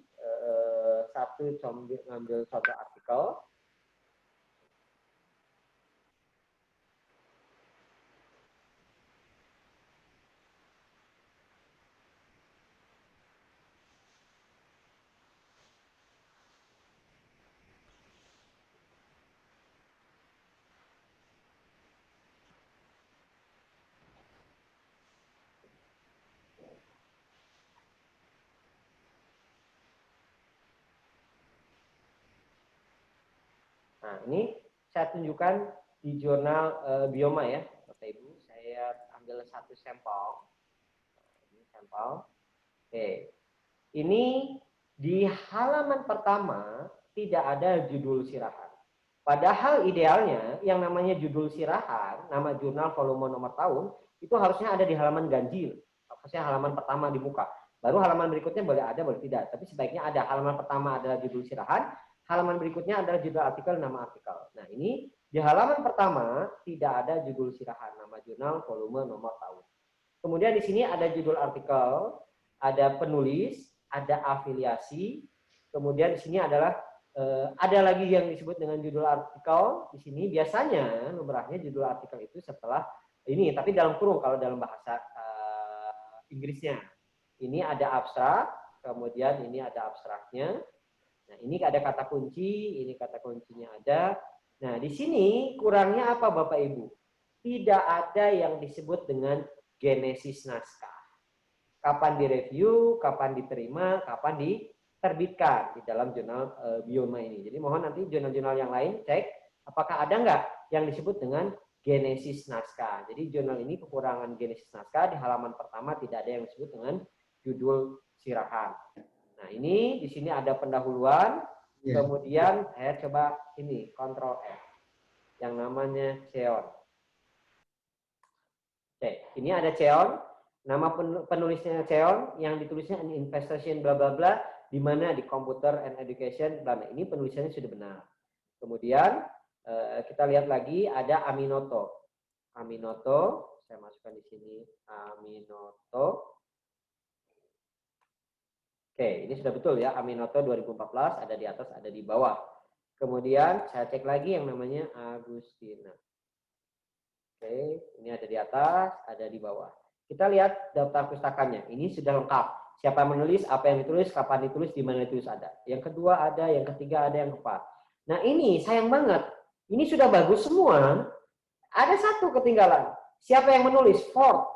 ngambil contoh artikel. Nah, ini saya tunjukkan di jurnal Bioma ya, Bapak Ibu. Saya ambil satu sampel. Ini sampel. Oke. Ini di halaman pertama tidak ada judul sirahan. Padahal idealnya yang namanya judul sirahan, nama jurnal, volume, nomor tahun, itu harusnya ada di halaman ganjil. Harusnya halaman pertama di muka. Baru halaman berikutnya boleh ada, boleh tidak. Tapi sebaiknya ada. Halaman pertama adalah judul sirahan, halaman berikutnya adalah judul artikel, nama artikel. Nah, ini di halaman pertama tidak ada judul sirahan, nama jurnal, volume, nomor tahun. Kemudian di sini ada judul artikel, ada penulis, ada afiliasi. Kemudian di sini adalah ada lagi yang disebut dengan judul artikel. Di sini biasanya lumrahnya judul artikel itu setelah ini, tapi dalam kurung kalau dalam bahasa Inggrisnya. Ini ada abstrak, kemudian ini ada abstraknya. Nah, ini ada kata kunci, ini kata kuncinya ada. Nah, di sini kurangnya apa Bapak Ibu? Tidak ada yang disebut dengan genesis naskah. Kapan direview, kapan diterima, kapan diterbitkan di dalam jurnal Bioma ini. Jadi mohon nanti jurnal-jurnal yang lain cek apakah ada nggak yang disebut dengan genesis naskah. Jadi jurnal ini kekurangan genesis naskah, di halaman pertama tidak ada yang disebut dengan judul sirahan. Nah, ini di sini ada pendahuluan, kemudian saya coba ini Ctrl F yang namanya Cheon. Oke, ini ada Cheon, nama penulisnya Cheon, yang ditulisnya an investigation bla bla bla, di mana di Computer and Education bla bla. Ini penulisannya sudah benar. Kemudian kita lihat lagi ada Aminoto. Aminoto, saya masukkan di sini Aminoto. Oke, ini sudah betul ya, Aminoto 2014 ada di atas, ada di bawah. Kemudian saya cek lagi yang namanya Agustina. Oke, ini ada di atas, ada di bawah. Kita lihat daftar pustakanya. Ini sudah lengkap. Siapa yang menulis, apa yang ditulis, kapan ditulis, di mana ditulis ada. Yang kedua ada, yang ketiga ada, yang keempat. Nah, ini sayang banget. Ini sudah bagus semua. Ada satu ketinggalan. Siapa yang menulis? Ford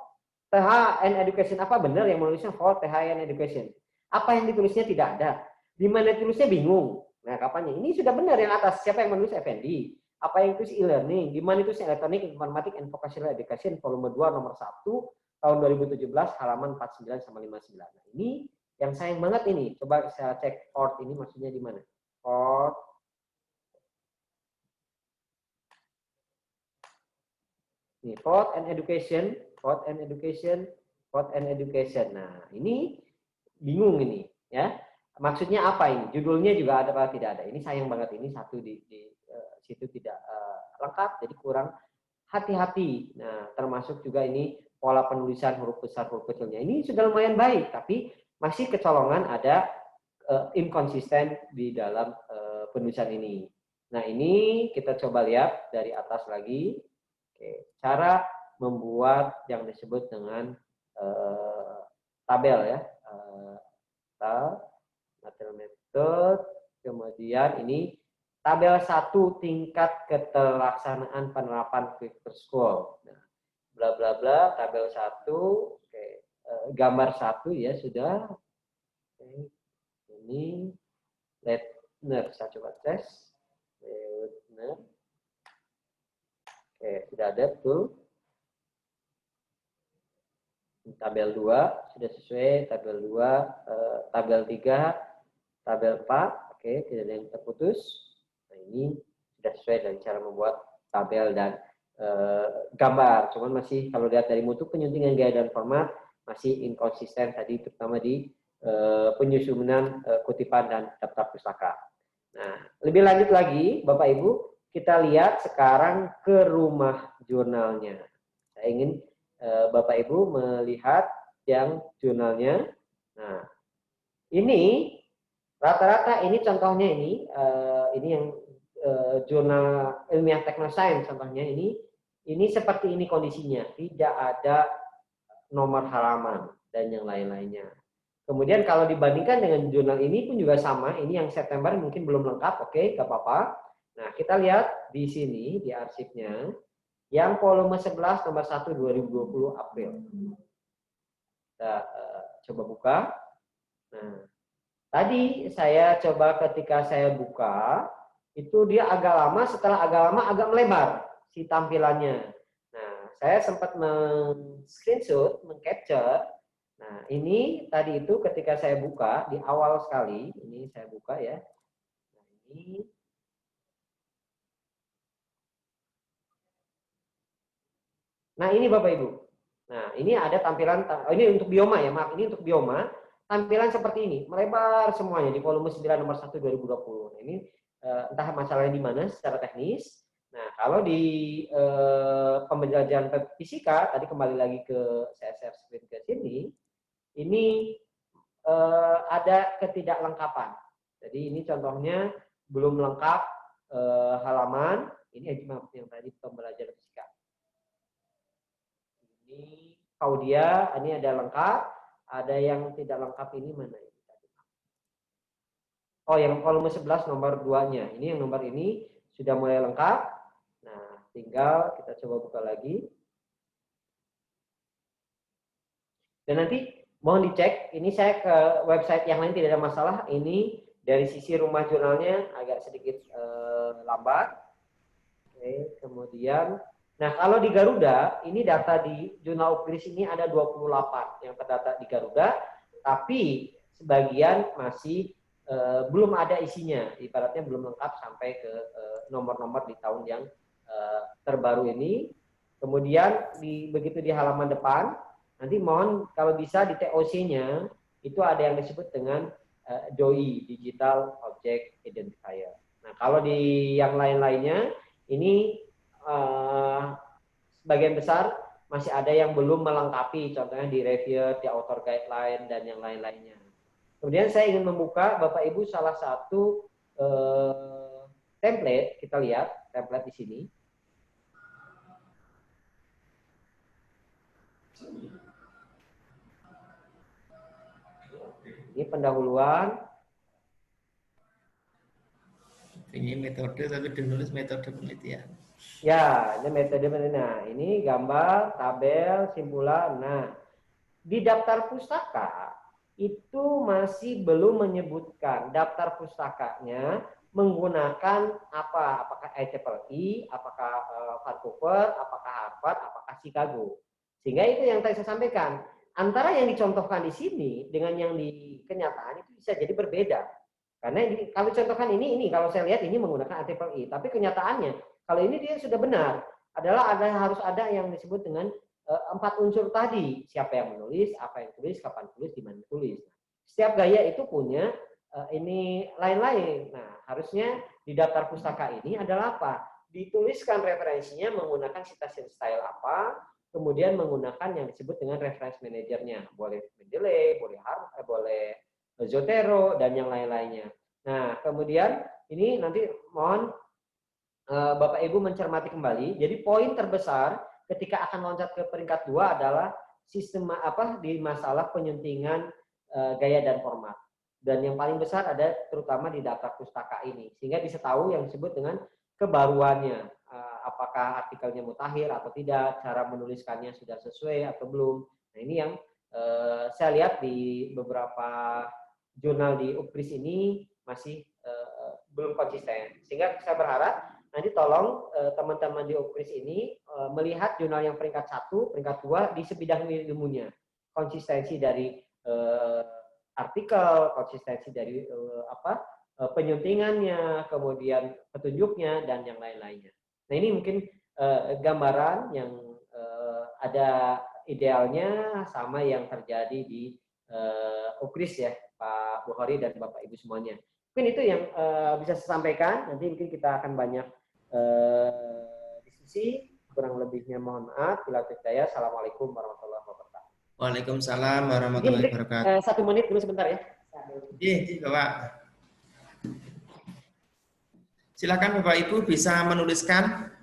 THN Education. Apa benar yang menulisnya Ford THN Education? Apa yang ditulisnya tidak ada. Di mana tulisnya bingung. Nah, kapannya? Ini sudah benar yang atas. Siapa yang menulis? Effendi. Apa yang tulis e-learning? Di mana tulisnya Electronic Informatic and Vocational Education volume 2 nomor 1 tahun 2017 halaman 49 sama 59. Nah, ini yang sayang banget ini. Coba saya cek Ford ini maksudnya di mana? Ford. Ini Ford and Education, Ford and Education, Ford and Education. Nah, ini bingung ini ya, maksudnya apa ini, judulnya juga ada apa tidak ada. Ini sayang banget, ini satu di situ tidak lengkap, jadi kurang hati-hati. Nah, termasuk juga ini pola penulisan huruf besar huruf kecilnya ini sudah lumayan baik, tapi masih kecolongan ada inkonsisten di dalam penulisan ini. Nah, ini kita coba lihat dari atas lagi. Oke, cara membuat yang disebut dengan tabel ya. Material method, kemudian ini tabel 1 tingkat keterlaksanaan penerapan Quick School. Nah, bla bla bla, tabel 1, oke. Gambar 1 ya sudah. Oke. Ini Leitner, saya coba tes. Leitner. Oke, sudah ada tuh. Tabel 2 sudah sesuai, tabel 2, tabel 3, tabel 4, oke, tidak ada yang terputus. Nah, ini sudah sesuai dengan cara membuat tabel dan gambar. Cuman masih kalau lihat dari mutu penyuntingan gaya dan format masih inkonsisten tadi, terutama di penyusunan kutipan dan daftar pustaka. Nah, lebih lanjut lagi, Bapak Ibu, kita lihat sekarang ke rumah jurnalnya. Saya ingin Bapak Ibu melihat yang jurnalnya. Nah, ini rata-rata ini contohnya ini yang jurnal ilmiah teknosains contohnya ini seperti ini kondisinya, tidak ada nomor halaman dan yang lain-lainnya. Kemudian kalau dibandingkan dengan jurnal ini pun juga sama, ini yang September mungkin belum lengkap, oke, nggak apa-apa. Nah, kita lihat di sini di arsipnya. Yang volume 11 nomor 1 2020 April. Kita coba buka. Nah, tadi saya coba ketika saya buka, itu dia agak lama, setelah agak lama agak melebar si tampilannya. Nah, saya sempat men-screenshot, men-capture. Nah, ini tadi itu ketika saya buka, di awal sekali, ini saya buka ya. Nah, ini Nah, ini Bapak Ibu. Nah, ini ada tampilan, ini untuk bioma ya, maaf, ini untuk bioma. Tampilan seperti ini, melebar semuanya di volume 9 nomor 1 2020. Nah, ini entah masalahnya di mana secara teknis. Nah, kalau di pembelajaran fisika, tadi kembali lagi ke saya share screen ke sini, ini ada ketidaklengkapan. Jadi ini contohnya belum lengkap halaman. Ini yang tadi pembelajaran fisika. Ini Paudia, ini ada lengkap, ada yang tidak lengkap ini mana ini? Oh, yang volume 11 nomor 2-nya. Ini yang nomor ini sudah mulai lengkap. Nah, tinggal kita coba buka lagi. Dan nanti mohon dicek, ini saya ke website yang lain tidak ada masalah. Ini dari sisi rumah jurnalnya agak sedikit lambat. Oke, kemudian nah, kalau di Garuda, ini data di jurnal Upgris ini ada 28 yang terdata di Garuda, tapi sebagian masih belum ada isinya, ibaratnya belum lengkap sampai ke nomor-nomor di tahun yang terbaru ini. Kemudian begitu di halaman depan, nanti mohon kalau bisa di TOC-nya itu ada yang disebut dengan DOI, Digital Object Identifier. Nah, kalau di yang lain-lainnya, ini sebagian besar masih ada yang belum melengkapi, contohnya di review, di author guideline, dan yang lain-lainnya. Kemudian saya ingin membuka Bapak Ibu salah satu template, kita lihat template di sini. Ini pendahuluan. Ini metode, tapi ditulis metode penelitian. Ya, ini metode penelitian. Nah, ini gambar, tabel, simpulan. Nah, di daftar pustaka itu masih belum menyebutkan daftar pustakanya menggunakan apa? Apakah IEEE, apakah Vancouver, apakah Harvard, apakah Chicago. Sehingga itu yang tadi saya sampaikan. Antara yang dicontohkan di sini dengan yang di kenyataan itu bisa jadi berbeda. Karena kalau contohkan ini kalau saya lihat ini menggunakan IEEE, tapi kenyataannya kalau ini dia sudah benar adalah harus ada yang disebut dengan 4 unsur tadi, siapa yang menulis, apa yang tulis, kapan tulis, di mana tulis. Setiap gaya itu punya ini lain-lain. Nah, harusnya di daftar pustaka ini adalah apa? Dituliskan referensinya menggunakan citation style apa, kemudian menggunakan yang disebut dengan reference manajernya. Boleh Mendeley, boleh Zotero, dan yang lain-lainnya. Nah, kemudian ini nanti mohon Bapak Ibu mencermati kembali. Jadi poin terbesar ketika akan loncat ke peringkat 2 adalah sistem di masalah penyuntingan gaya dan format. Dan yang paling besar ada terutama di daftar pustaka ini, sehingga bisa tahu yang disebut dengan kebaruannya, apakah artikelnya mutakhir atau tidak, cara menuliskannya sudah sesuai atau belum. Nah ini yang saya lihat di beberapa jurnal di UPRIS ini masih belum konsisten, sehingga saya berharap nanti tolong teman-teman di UPRIS ini melihat jurnal yang peringkat 1, peringkat 2 di sebidang ilmunya, konsistensi dari artikel, konsistensi dari penyuntingannya, kemudian petunjuknya, dan yang lain-lainnya. Nah ini mungkin gambaran yang ada idealnya sama yang terjadi di UPRIS ya, Pak Bukhari dan Bapak Ibu semuanya. Mungkin itu yang bisa saya sampaikan. Nanti mungkin kita akan banyak diskusi. Kurang lebihnya mohon maaf. Bila saya, assalamualaikum warahmatullahi wabarakatuh. Waalaikumsalam warahmatullahi wabarakatuh. 1 menit dulu sebentar ya. Iya, Bapak. Silakan Bapak Ibu bisa menuliskan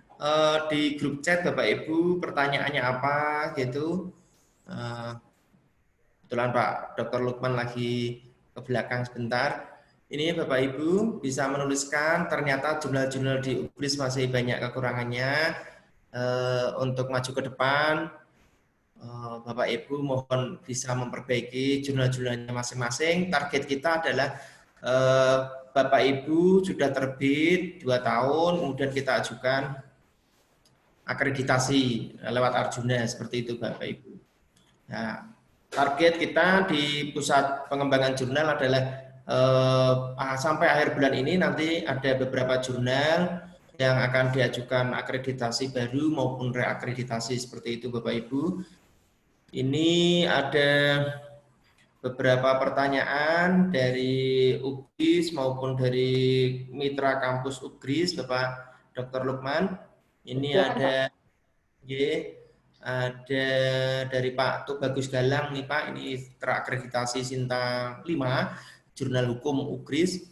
di grup chat Bapak Ibu pertanyaannya apa gitu. Kebetulan Pak Dr. Lukman lagi ke belakang sebentar. Ini Bapak Ibu bisa menuliskan, ternyata jurnal-jurnal di UPRIS masih banyak kekurangannya. Untuk maju ke depan, Bapak Ibu mohon bisa memperbaiki jurnal-jurnalnya masing-masing. Target kita adalah Bapak Ibu sudah terbit 2 tahun, kemudian kita ajukan akreditasi lewat Arjuna, seperti itu Bapak Ibu. Nah, target kita di pusat pengembangan jurnal adalah sampai akhir bulan ini nanti ada beberapa jurnal yang akan diajukan akreditasi baru maupun reakreditasi, seperti itu Bapak Ibu. Ini ada beberapa pertanyaan dari UPRIS maupun dari mitra kampus UPRIS, Bapak Dr. Lukman. Ini ada dari Pak Tubagus Galang nih Pak, ini terakreditasi Sinta 5, jurnal hukum UPRIS.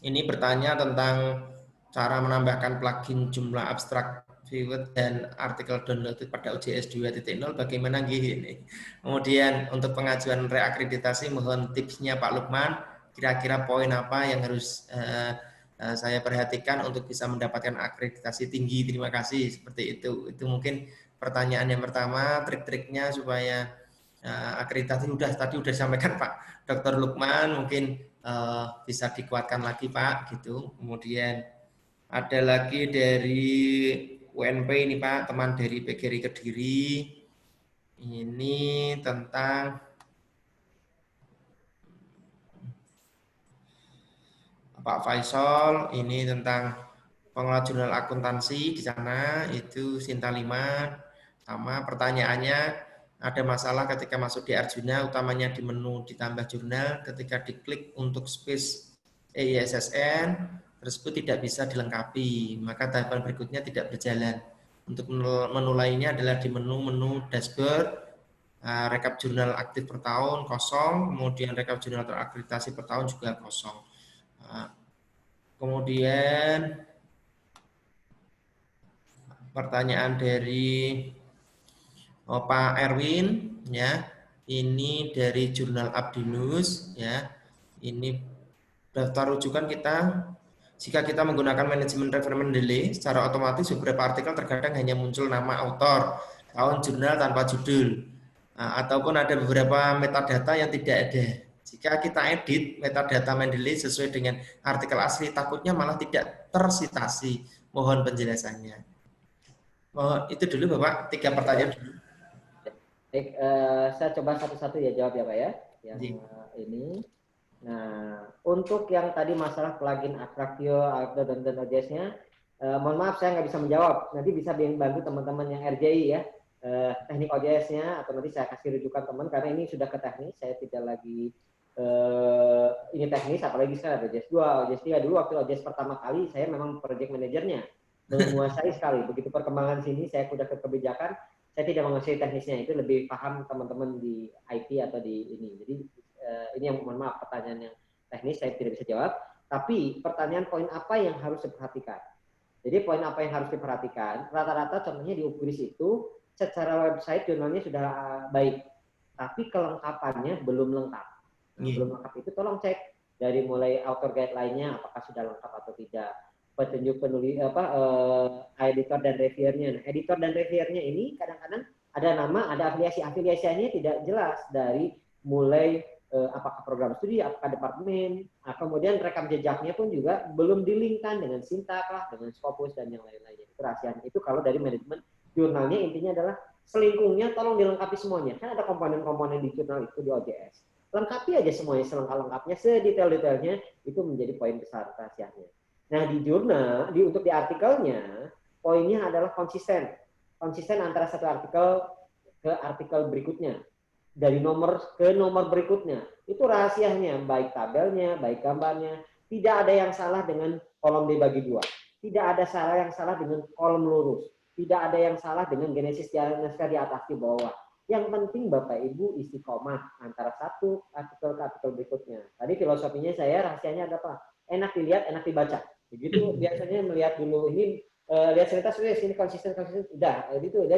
Ini bertanya tentang cara menambahkan plugin jumlah abstrak viewed dan artikel downloaded pada UJS 2.0, bagaimana gini. Kemudian untuk pengajuan reakreditasi mohon tipsnya Pak Lukman, kira-kira poin apa yang harus saya perhatikan untuk bisa mendapatkan akreditasi tinggi. Terima kasih, seperti itu. Itu mungkin pertanyaan yang pertama, trik-triknya supaya akreditasi tadi udah disampaikan Pak Dr. Lukman, mungkin bisa dikuatkan lagi Pak gitu. Kemudian ada lagi dari UNP ini Pak, teman dari PGRI Kediri. Ini tentang Pak Faisal, ini tentang pengelola jurnal akuntansi di sana, itu Sinta 5. Sama pertanyaannya, ada masalah ketika masuk di Arjuna, utamanya di menu ditambah jurnal, ketika diklik untuk space EISSN, tersebut tidak bisa dilengkapi, maka tahapan berikutnya tidak berjalan. Untuk menu lainnya adalah di menu dashboard, rekap jurnal aktif per tahun kosong, kemudian rekap jurnal terakreditasi per tahun juga kosong. Kemudian pertanyaan dari Pak Erwin ya, ini dari jurnal Abdinus ya. Ini daftar rujukan kita. Jika kita menggunakan manajemen reference delay, secara otomatis beberapa artikel terkadang hanya muncul nama autor, tahun jurnal tanpa judul. Ataupun ada beberapa metadata yang tidak ada. Jika kita edit metadata Mendeley sesuai dengan artikel asli, takutnya malah tidak tersitasi. Mohon penjelasannya. Itu dulu Bapak, 3 pertanyaan dulu. Baik, saya coba satu-satu ya jawab ya Pak ya. Yang ini. Nah, untuk yang tadi masalah plugin Attractio, dan OJS-nya, mohon maaf saya nggak bisa menjawab. Nanti bisa bantu teman-teman yang RJI ya. Teknik OJS-nya, atau nanti saya kasih rujukan teman, karena ini sudah ke teknis, saya tidak lagi ini teknis, apalagi sekarang ada OJS 2, OJS 3. Dulu waktu OJS pertama kali, saya memang project manajernya, menguasai sekali. Begitu perkembangan sini, saya udah ke kebijakan, saya tidak menguasai teknisnya, itu lebih paham teman-teman di IT atau di ini. Jadi ini yang mohon maaf, pertanyaan yang teknis saya tidak bisa jawab. Tapi pertanyaan poin apa yang harus diperhatikan? Jadi poin apa yang harus diperhatikan? Rata-rata contohnya di UGRIS itu secara website jurnalnya sudah baik, tapi kelengkapannya belum lengkap. Nah, belum lengkap itu tolong cek dari mulai author guide-nya apakah sudah lengkap atau tidak. Petunjuk penulis editor dan reviewernya. Nah, editor dan reviewernya ini kadang-kadang ada nama, ada afiliasi. Afiliasinya tidak jelas dari mulai apakah program studi, apakah departemen, kemudian rekam jejaknya pun juga belum dilingkan dengan Sintak lah, dengan Scopus dan yang lain-lainnya. Itu rahasianya. Itu kalau dari manajemen jurnalnya intinya adalah selingkungnya tolong dilengkapi semuanya. Kan ada komponen-komponen di jurnal itu di OJS. Lengkapi aja semuanya selengkap-lengkapnya, sedetail-detailnya, itu menjadi poin besar rahasianya. Nah, di jurnal, untuk di artikelnya, poinnya adalah konsisten. Konsisten antara satu artikel ke artikel berikutnya. Dari nomor ke nomor berikutnya. Itu rahasianya, baik tabelnya, baik gambarnya. Tidak ada yang salah dengan kolom dibagi dua. Tidak ada yang salah dengan kolom lurus. Tidak ada yang salah dengan genesis naskah di atas di bawah. Yang penting Bapak Ibu istiqomah antara satu artikel ke artikel berikutnya. Tadi filosofinya saya rahasianya ada apa? Enak dilihat, enak dibaca. Begitu biasanya melihat dulu ini, lihat cerita sudah sini konsisten, udah itu udah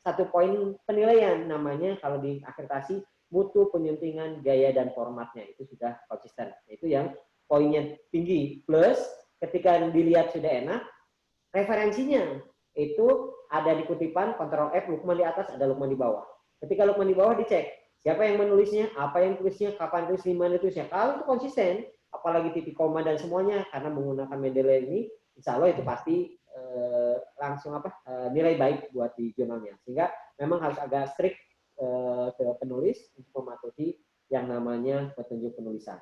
satu poin penilaian namanya kalau di akreditasi mutu, penyuntingan, gaya dan formatnya itu sudah konsisten. Itu yang poinnya tinggi. Plus ketika dilihat sudah enak, referensinya itu ada di kutipan Ctrl F, Lukman di atas, ada Lukman di bawah. Ketika Lukman di bawah dicek siapa yang menulisnya, apa yang tulisnya, kapan tulis, di mana tulisnya. Kalau itu konsisten, apalagi titik koma dan semuanya karena menggunakan Mendeley ini, insya Allah itu pasti langsung nilai baik buat di jurnalnya. Sehingga memang harus agak strict ke penulis untuk mematuhi yang namanya petunjuk penulisan.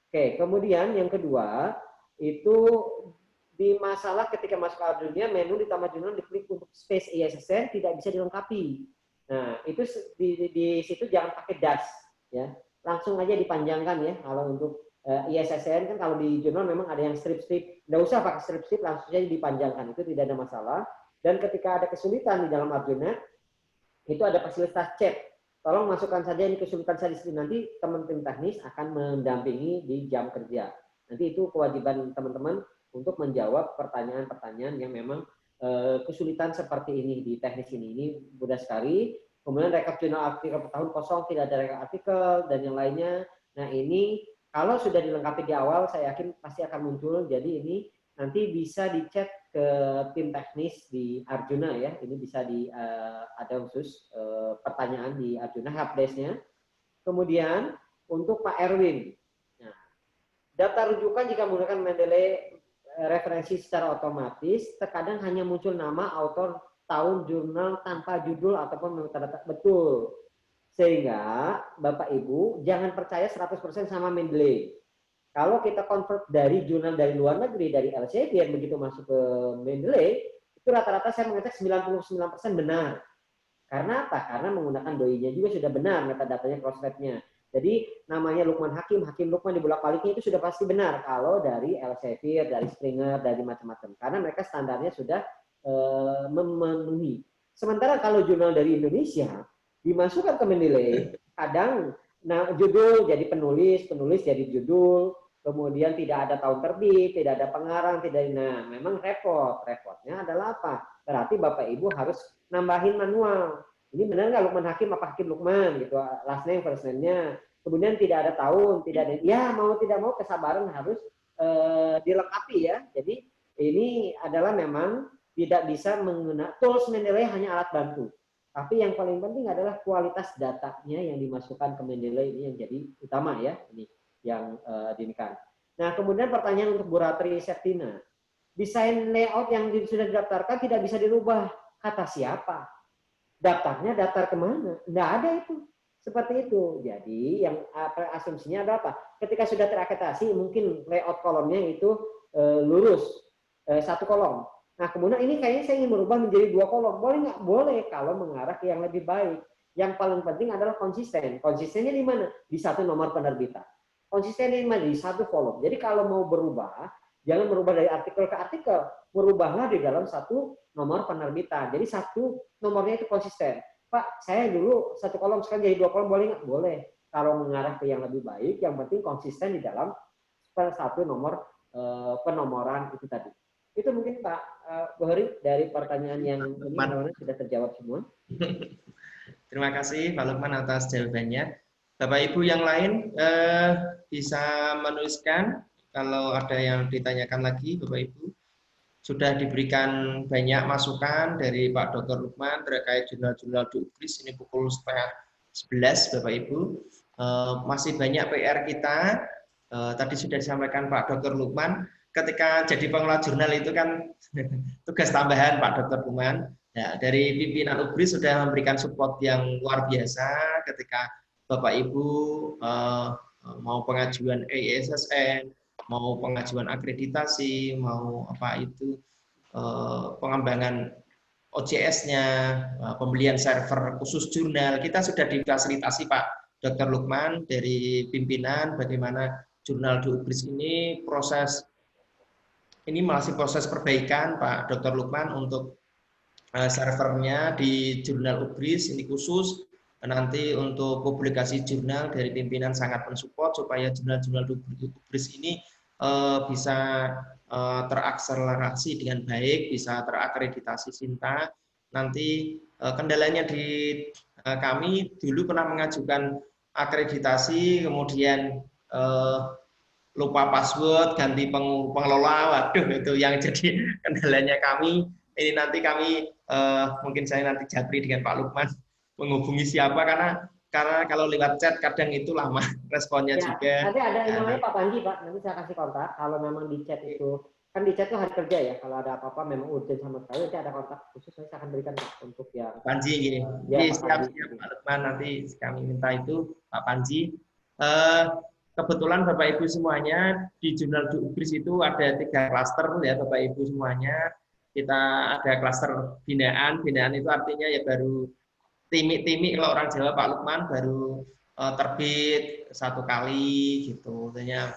Oke, kemudian yang kedua itu di masalah ketika masuk ke dunia menu ditambah jurnal diklik untuk space ISSN tidak bisa dilengkapi. Nah, itu di situ jangan pakai dash ya. Langsung aja dipanjangkan ya kalau untuk ISSN kan kalau di jurnal memang ada yang strip-strip, nggak usah pakai strip-strip, langsung saja dipanjangkan, itu tidak ada masalah. Dan ketika ada kesulitan di dalam Arjuna, itu ada fasilitas chat. Tolong masukkan saja ini kesulitan saya di sini, nanti teman tim teknis akan mendampingi di jam kerja. Nanti itu kewajiban teman-teman untuk menjawab pertanyaan-pertanyaan yang memang kesulitan seperti ini di teknis ini mudah sekali. Kemudian rekap jurnal artikel per tahun kosong, tidak ada rekap artikel dan yang lainnya. Nah ini kalau sudah dilengkapi di awal, saya yakin pasti akan muncul. Jadi ini nanti bisa dicek ke tim teknis di Arjuna ya. Ini bisa ada khusus pertanyaan di Arjuna helpdesk-nya. Kemudian untuk Pak Erwin, nah, data rujukan jika menggunakan Mendeley referensi secara otomatis, terkadang hanya muncul nama, autor, tahun, jurnal tanpa judul ataupun metadata betul. Sehingga Bapak Ibu jangan percaya 100% sama Mendeley. Kalau kita convert dari jurnal dari luar negeri, dari Elsevier, begitu masuk ke Mendeley, itu rata-rata saya mengecek 99% benar. Karena apa? Karena menggunakan DOI-nya juga sudah benar metadatanya, cross-reference-nya. Jadi namanya Lukman Hakim, Hakim Lukman dibolak-baliknya itu sudah pasti benar kalau dari Elsevier, dari Springer, dari macam-macam. Karena mereka standarnya sudah memenuhi. Sementara kalau jurnal dari Indonesia, dimasukkan ke Mendeley, kadang judul jadi penulis jadi judul, kemudian tidak ada tahun terbit, tidak ada pengarang, memang repotnya adalah apa? Berarti Bapak Ibu harus nambahin manual. Ini benar nggak Lukman Hakim apa Hakim Lukman gitu, last name first name-nya. Kemudian tidak ada tahun, tidak ada, ya mau tidak mau kesabaran harus dilengkapi ya. Jadi ini adalah memang tidak bisa menggunakan tools Mendeley, hanya alat bantu. Tapi yang paling penting adalah kualitas datanya yang dimasukkan ke Mendeley, ini yang jadi utama ya, ini yang diinginkan. Nah, kemudian pertanyaan untuk Bu Ratri Septina. Desain layout yang sudah didaftarkan tidak bisa dirubah. Kata siapa? Daftarnya daftar kemana? Nggak ada itu. Seperti itu. Jadi yang asumsinya ada apa? Ketika sudah terakreditasi, mungkin layout kolomnya itu lurus, satu kolom. Nah, kemudian ini kayaknya saya ingin merubah menjadi 2 kolom. Boleh nggak? Boleh kalau mengarah ke yang lebih baik. Yang paling penting adalah konsisten. Konsistennya di mana? Di satu nomor penerbitan. Konsistennya di mana? Di satu kolom. Jadi kalau mau berubah, jangan merubah dari artikel ke artikel. Merubahlah di dalam satu nomor penerbitan. Jadi satu nomornya itu konsisten. Pak, saya dulu satu kolom, sekarang jadi 2 kolom. Boleh nggak? Boleh. Kalau mengarah ke yang lebih baik, yang penting konsisten di dalam satu nomor penomoran itu tadi. Itu mungkin Pak Bohri dari pertanyaan yang ini sudah terjawab semua. Terima kasih Pak Lukman atas jawabannya. Bapak Ibu yang lain bisa menuliskan kalau ada yang ditanyakan lagi, Bapak Ibu. Sudah diberikan banyak masukan dari Pak Dr. Lukman terkait jurnal-jurnal DUKBRIS. Ini pukul 10:30 Bapak Ibu. Masih banyak PR kita. Tadi sudah disampaikan Pak Dr. Lukman. Ketika jadi pengelola jurnal itu kan tugas tambahan Pak Dr. Lukman. Ya, dari pimpinan UKBRIS sudah memberikan support yang luar biasa ketika Bapak Ibu mau pengajuan EISSN, mau pengajuan akreditasi, mau apa itu pengembangan OJS-nya, pembelian server khusus jurnal, kita sudah difasilitasi Pak Dr. Lukman dari pimpinan bagaimana jurnal DUKBRIS ini masih proses perbaikan Pak Dr. Lukman untuk servernya di jurnal UKBRIS ini khusus. Nanti untuk publikasi jurnal dari pimpinan sangat mensupport supaya jurnal-jurnal DUKBRIS ini bisa terakselerasi dengan baik, bisa terakreditasi SINTA. Nanti kendalanya di kami dulu pernah mengajukan akreditasi, kemudian lupa password, ganti pengelola, waduh itu yang jadi kendalanya kami. Ini nanti kami mungkin saya nanti japri dengan Pak Lukman menghubungi siapa karena kalau lewat chat kadang itu lama responnya ya, juga. Nanti ada yang namanya Pak Panji Pak, nanti saya kasih kontak kalau memang di chat itu kan di chat itu hari kerja ya, kalau ada apa-apa memang urgent sama sekali nanti ada kontak khusus saya akan berikan Pak untuk yang Panji gini. Ya, siap Pak Lukman, nanti kami minta itu Pak Panji. Kebetulan Bapak Ibu semuanya di jurnal DUKBRIS itu ada 3 klaster ya Bapak Ibu semuanya. Kita ada klaster binaan itu artinya ya baru timik-timik kalau orang Jawa Pak Lukman baru terbit 1 kali gitu. Artinya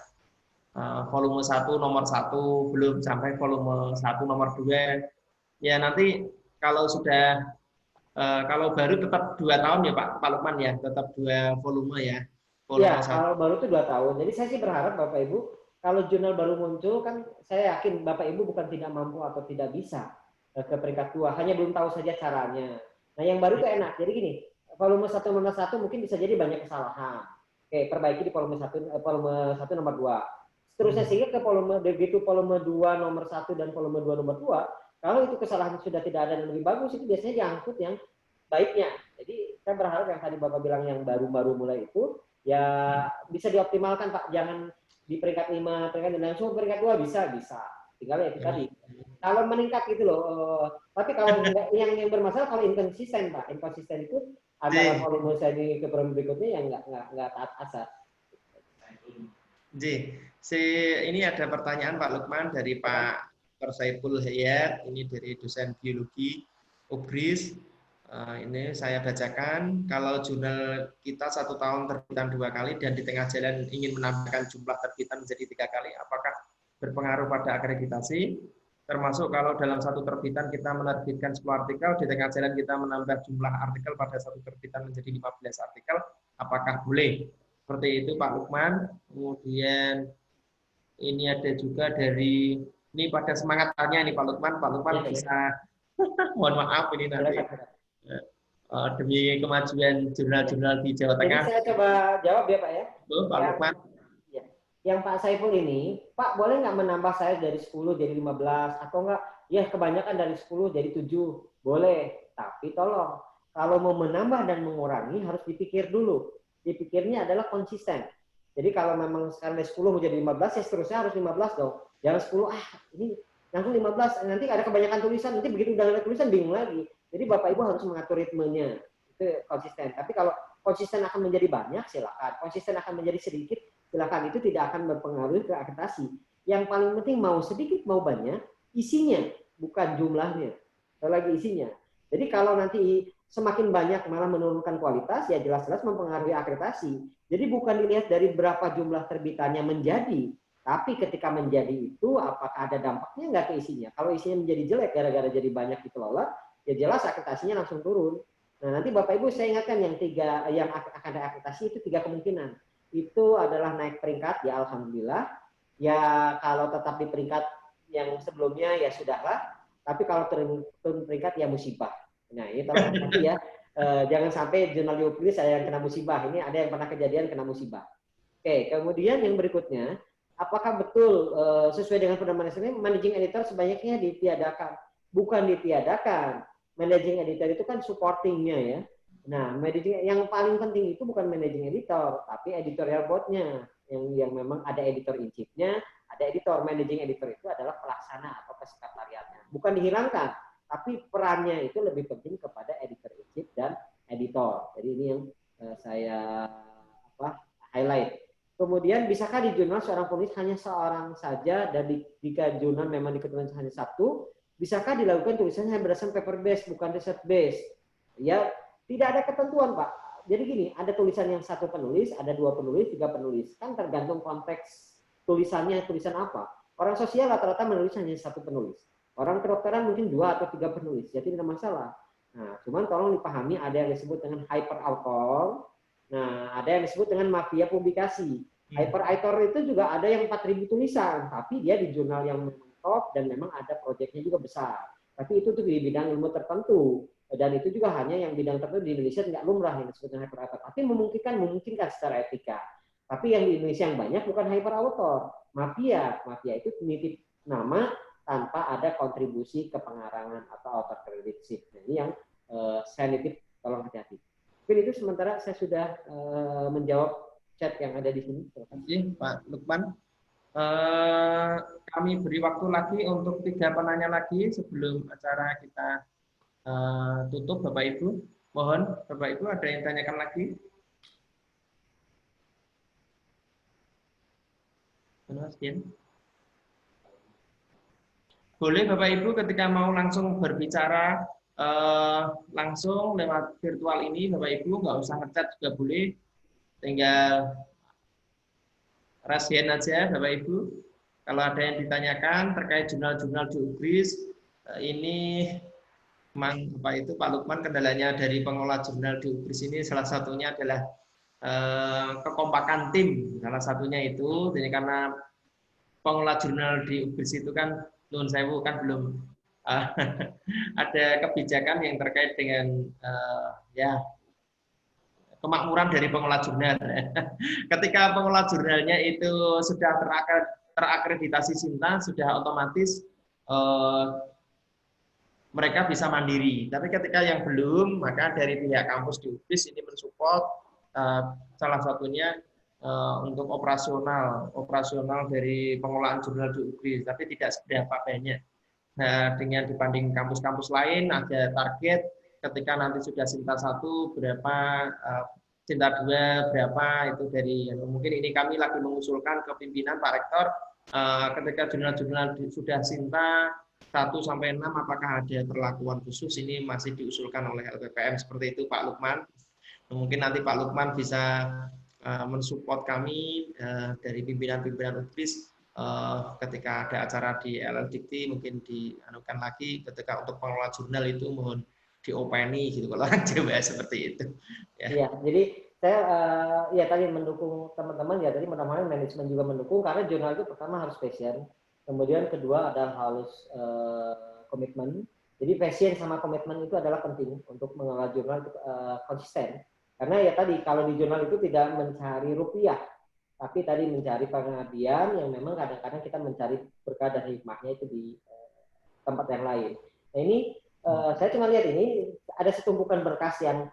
volume 1 nomor 1 belum sampai volume 1 nomor 2. Ya nanti kalau sudah kalau baru tetap 2 tahun ya Pak Lukman ya, tetap 2 volume ya. Ya, kalau baru itu 2 tahun. Jadi saya sih berharap Bapak Ibu, kalau jurnal baru muncul kan saya yakin Bapak Ibu bukan tidak mampu atau tidak bisa ke peringkat 2, hanya belum tahu saja caranya. Nah, yang baru itu enak. Jadi gini, volume 1 nomor 1 mungkin bisa jadi banyak kesalahan. Oke, perbaiki di volume 1 nomor 2. Seterusnya sehingga ke begitu volume 2 nomor 1 dan volume 2 nomor 2, kalau itu kesalahan sudah tidak ada dan lebih bagus, itu biasanya diangkut yang baiknya. Jadi saya berharap yang tadi Bapak bilang yang baru-baru mulai itu ya bisa dioptimalkan Pak, jangan di peringkat 5, peringkat 6, cuma peringkat 2 bisa. Tinggal ya itu tadi. Kalau meningkat gitu loh. Tapi kalau yang bermasalah kalau inkonsisten Pak. Inkonsisten itu antara volume saya di ke volume berikutnya yang nggak taat asas. Ini ada pertanyaan Pak Lukman dari Pak Saiful Hayat, ini dari dosen biologi UKBRIS. Ini saya bacakan, kalau jurnal kita 1 tahun terbitan 2 kali dan di tengah jalan ingin menambahkan jumlah terbitan menjadi 3 kali, apakah berpengaruh pada akreditasi? Termasuk kalau dalam 1 terbitan kita menerbitkan 10 artikel, di tengah jalan kita menambah jumlah artikel pada 1 terbitan menjadi 15 artikel, apakah boleh? Seperti itu Pak Lukman. Kemudian ini ada juga dari, ini pada semangatnya ini Pak Lukman bisa, mohon maaf ini nanti. Demi kemajuan jurnal-jurnal di Jawa Tengah. Jadi saya coba jawab ya Pak ya. Betul, Pak Lukman. Ya. Yang Pak Saiful ini, Pak boleh nggak menambah saya dari 10 jadi 15 atau enggak? Ya kebanyakan dari 10 jadi 7. Boleh, tapi tolong kalau mau menambah dan mengurangi harus dipikir dulu. Dipikirnya adalah konsisten. Jadi kalau memang sekarang dari 10 mau jadi 15 ya seterusnya harus 15 dong. Jangan 10 ini langsung 15 nanti ada kebanyakan tulisan, nanti begitu udah ada tulisan bingung lagi. Jadi Bapak Ibu harus mengatur ritmenya, itu konsisten. Tapi kalau konsisten akan menjadi banyak, silakan. Konsisten akan menjadi sedikit, silakan. Itu tidak akan berpengaruh ke akreditasi. Yang paling penting mau sedikit mau banyak, isinya, bukan jumlahnya. Lagi isinya. Jadi kalau nanti semakin banyak malah menurunkan kualitas, ya jelas-jelas mempengaruhi akreditasi. Jadi bukan dilihat dari berapa jumlah terbitannya menjadi, tapi ketika menjadi itu apakah ada dampaknya nggak ke isinya. Kalau isinya menjadi jelek gara-gara jadi banyak dikelola, ya jelas akreditasinya langsung turun. Nah nanti Bapak Ibu saya ingatkan yang akan ada akreditasi itu 3 kemungkinan. Itu adalah naik peringkat ya alhamdulillah. ya kalau tetap di peringkat yang sebelumnya ya sudahlah, tapi kalau turun peringkat ya musibah. Nah ini tolong hati ya, jangan sampai jurnal di UPRIS saya yang kena musibah. Ini ada yang pernah kejadian kena musibah. Oke, kemudian yang berikutnya, apakah betul sesuai dengan Undang-Undang ini managing editor sebaiknya ditiadakan? Bukan ditiadakan. Managing editor itu kan supportingnya ya. Nah, yang paling penting itu bukan managing editor, tapi editorial board-nya yang memang ada editor in chief-nya, ada editor. Managing editor itu adalah pelaksana atau kesekretariatnya. Bukan dihilangkan, tapi perannya itu lebih penting kepada editor in chief dan editor. Jadi ini yang saya highlight. Kemudian bisakah di jurnal seorang penulis hanya seorang saja, dan jika jurnal memang diketuai hanya satu, bisakah dilakukan tulisannya berdasarkan paper base bukan research base? Ya, tidak ada ketentuan, Pak. Jadi gini, ada tulisan yang satu penulis, ada dua penulis, tiga penulis. Kan tergantung konteks tulisannya, tulisan apa. Orang sosial rata-rata menulis hanya satu penulis. Orang kedokteran mungkin 2 atau 3 penulis. Jadi tidak masalah. Nah, cuman tolong dipahami ada yang disebut dengan hyper author. Nah, ada yang disebut dengan mafia publikasi. Hyper author itu juga ada yang 4.000 tulisan, tapi dia di jurnal yang top dan memang ada proyeknya juga besar. Tapi itu tuh di bidang ilmu tertentu. Dan itu juga hanya yang bidang tertentu di Indonesia tidak lumrah yang disebut dengan hyper author. Tapi memungkinkan secara etika. Tapi yang di Indonesia yang banyak bukan hyper author, mafia. Mafia itu nitip nama tanpa ada kontribusi ke pengarangan atau author creditorship. Nah, ini yang saya nitip, tolong hati-hati. Mungkin itu sementara saya sudah menjawab chat yang ada di sini. Terima kasih Pak Lukman. Kami beri waktu lagi untuk 3 penanya lagi sebelum acara kita tutup, Bapak Ibu. Mohon Bapak Ibu ada yang tanyakan lagi? Boleh Bapak Ibu ketika mau langsung berbicara langsung lewat virtual ini, Bapak Ibu nggak usah ngechat juga boleh, tinggal raise hand aja Bapak Ibu. Kalau ada yang ditanyakan terkait jurnal-jurnal di UPRIS, ini memang Bapak itu Pak Lukman kendalanya dari pengelola jurnal di UPRIS ini salah satunya adalah kekompakan tim, salah satunya itu. Jadi karena pengelola jurnal di UPRIS itu kan nun sewu kan belum ada kebijakan yang terkait dengan ya kemakmuran dari pengelola jurnal. Ketika pengelola jurnalnya itu sudah terakreditasi SINTA, sudah otomatis mereka bisa mandiri. Tapi ketika yang belum, maka dari pihak kampus di UPRIS ini mensupport salah satunya untuk operasional dari pengelolaan jurnal di UPRIS, tapi tidak seberapa banyak. Nah, dengan dibanding kampus-kampus lain ada target ketika nanti sudah SINTA 1 berapa, SINTA 2 berapa, itu dari mungkin ini kami lagi mengusulkan ke pimpinan Pak Rektor ketika jurnal-jurnal sudah SINTA 1 sampai 6 apakah ada perlakuan khusus, ini masih diusulkan oleh LPPM seperti itu Pak Lukman. Mungkin nanti Pak Lukman bisa mensupport kami dari pimpinan-pimpinan UPRIS ketika ada acara di LLDikti mungkin dianukan lagi ketika untuk pengelola jurnal itu mohon diopeni gitu kalau orang Jawa seperti itu. Ya, jadi saya ya tadi mendukung teman-teman ya, tadi mudah-mudahan manajemen juga mendukung karena jurnal itu pertama harus passion, kemudian kedua adalah harus komitmen. Jadi passion sama komitmen itu adalah penting untuk mengelola jurnal itu konsisten. Karena ya tadi kalau di jurnal itu tidak mencari rupiah, tapi tadi mencari pengabdian yang memang kadang-kadang kita mencari berkah dan hikmahnya itu di tempat yang lain. Nah ini saya cuma lihat ini ada setumpukan berkas yang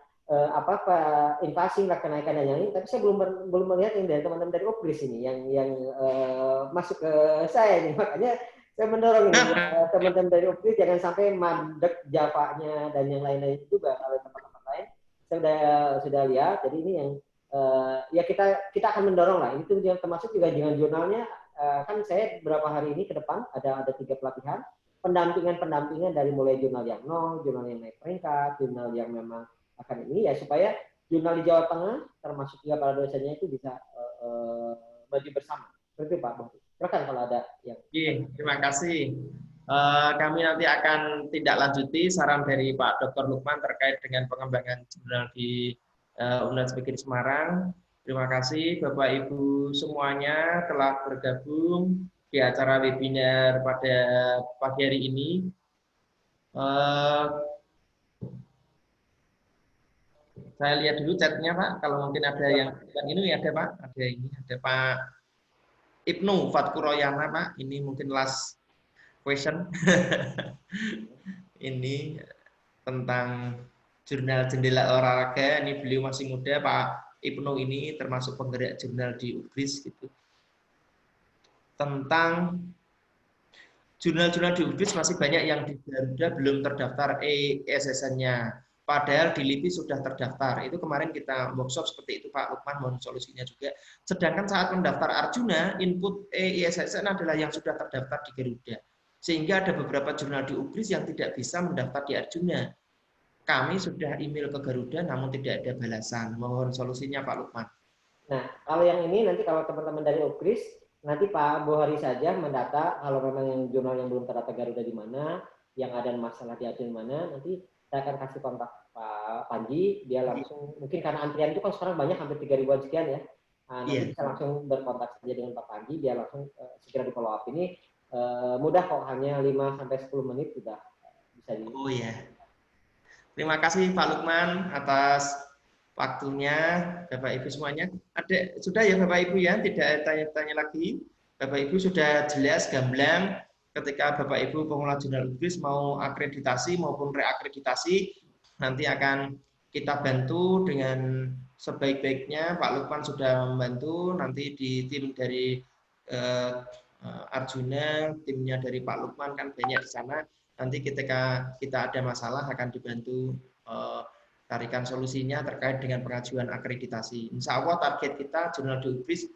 invasi lah kenaikan dan yang ini, tapi saya belum melihat yang dari teman-teman dari UPRIS ini yang masuk ke saya ini. Makanya saya mendorong ini teman-teman dari UPRIS jangan sampai mandek Javanya dan yang lain-lain juga kalau tempat-tempat lain. Saya sudah lihat, jadi ini yang ya kita akan mendorong lah. Itu yang termasuk juga dengan jurnalnya. Kan saya beberapa hari ini ke depan ada 3 pelatihan pendampingan dari mulai jurnal yang nol, jurnal yang naik peringkat, jurnal yang memang akan ini ya supaya jurnal di Jawa Tengah termasuk juga para dosennya itu bisa maju bersama. Seperti Pak Bang. Silakan kalau ada yang. Terima kasih. Kami nanti akan tindak lanjuti saran dari Pak Dr. Lukman terkait dengan pengembangan jurnal di Universitas Negeri Semarang. Terima kasih Bapak Ibu semuanya telah bergabung di acara webinar pada pagi hari ini. Saya lihat dulu chatnya Pak, kalau mungkin ada yang ini ada Pak, ada Pak Ibnu Fatkuroyana Pak, ini mungkin last question. Ini tentang jurnal jendela olahraga, ini beliau masih muda Pak Ibnu ini termasuk penggerak jurnal di UGRIS gitu. Tentang jurnal-jurnal di UGRIS masih banyak yang di Garuda belum terdaftar ESSN-nya. Padahal di LIPI sudah terdaftar. Itu kemarin kita workshop seperti itu Pak Lukman, mohon solusinya juga. Sedangkan saat mendaftar Arjuna, input ESSN adalah yang sudah terdaftar di Garuda. Sehingga ada beberapa jurnal di UGRIS yang tidak bisa mendaftar di Arjuna. Kami sudah email ke Garuda namun tidak ada balasan. Mohon solusinya Pak Lukman. Nah, kalau yang ini nanti kalau teman-teman dari UGRIS, nanti Pak Bohari saja mendata kalau memang yang jurnal yang belum terdata Garuda di mana, yang ada masalah di Arjuna mana, nanti saya akan kasih kontak Pak Panji, dia langsung, mungkin karena antrian itu kan sekarang banyak, hampir 3.000-an sekian ya, nanti bisa langsung berkontak saja dengan Pak Panji, dia langsung segera di follow up. Ini mudah kok, hanya 5-10 menit sudah bisa di... Oh ya. Terima kasih Pak Lukman atas waktunya, Bapak Ibu semuanya. Sudah ya Bapak Ibu ya, tidak tanya-tanya lagi. Bapak Ibu sudah jelas, gamblang, ketika Bapak Ibu pengelola jurnal UGRIS mau akreditasi maupun reakreditasi, nanti akan kita bantu dengan sebaik-baiknya. Pak Lukman sudah membantu, nanti di tim dari Arjuna, timnya dari Pak Lukman kan banyak di sana. Nanti ketika kita ada masalah akan dibantu tarikan solusinya terkait dengan pengajuan akreditasi. Insya Allah target kita jurnal di UGRIS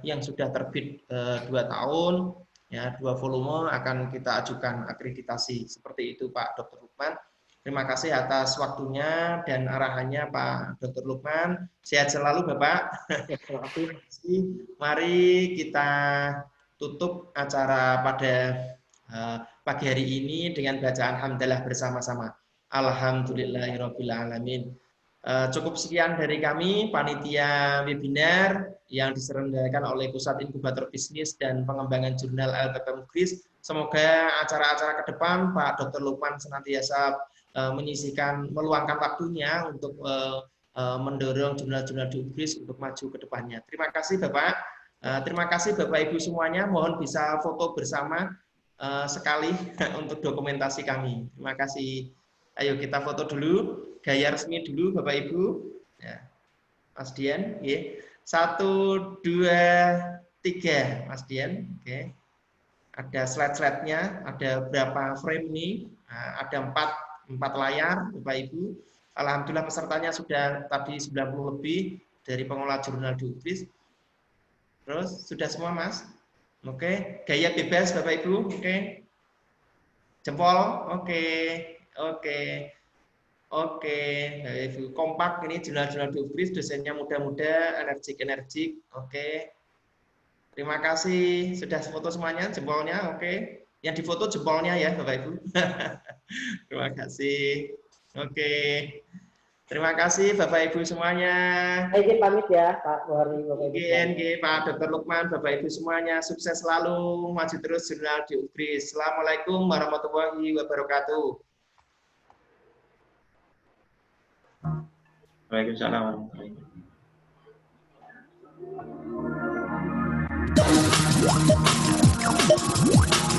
yang sudah terbit 2 tahun, ya 2 volume akan kita ajukan akreditasi. Seperti itu Pak Dr. Lukman. Terima kasih atas waktunya dan arahannya Pak Dr. Lukman. Sehat selalu Bapak. Terima kasih. Mari kita tutup acara pada pagi hari ini dengan bacaan hamdalah bersama-sama. Alhamdulillahirabbil alamin. Cukup sekian dari kami panitia webinar yang diselenggarakan oleh Pusat Inkubator Bisnis dan Pengembangan Jurnal LPPM UGRIS. Semoga acara-acara ke depan Pak Dr. Lukman senantiasa meluangkan waktunya untuk mendorong jurnal-jurnal di UGRIS untuk maju ke depannya. Terima kasih Bapak. Terima kasih Bapak Ibu semuanya. Mohon bisa foto bersama sekali untuk dokumentasi kami. Terima kasih. Ayo kita foto dulu, gaya resmi dulu Bapak Ibu. Ya. Mas Dian, ya. 1, 2, 3, Mas Dian. Oke. Ada slide-slide-nya, ada berapa frame ini? Nah, ada 4 layar Bapak Ibu. Alhamdulillah pesertanya sudah tadi 90 lebih dari pengelola jurnal di UGRIS. Terus sudah semua Mas? Oke, gaya bebas Bapak Ibu. Oke. Jempol. Oke. Oke, kompak ini jurnal-jurnal di UGRIS, dosennya muda-muda, energik. Oke, terima kasih sudah foto semuanya, jempolnya. Oke, yang difoto jempolnya ya Bapak Ibu. Terima kasih. Oke, terima kasih Bapak Ibu semuanya. Izin pamit ya Pak Bohari. Pak Dr. Lukman, Bapak Ibu semuanya, sukses selalu, maju terus jurnal di UGRIS. Assalamualaikum warahmatullahi wabarakatuh. Waalaikumsalam warahmatullahi wabarakatuh.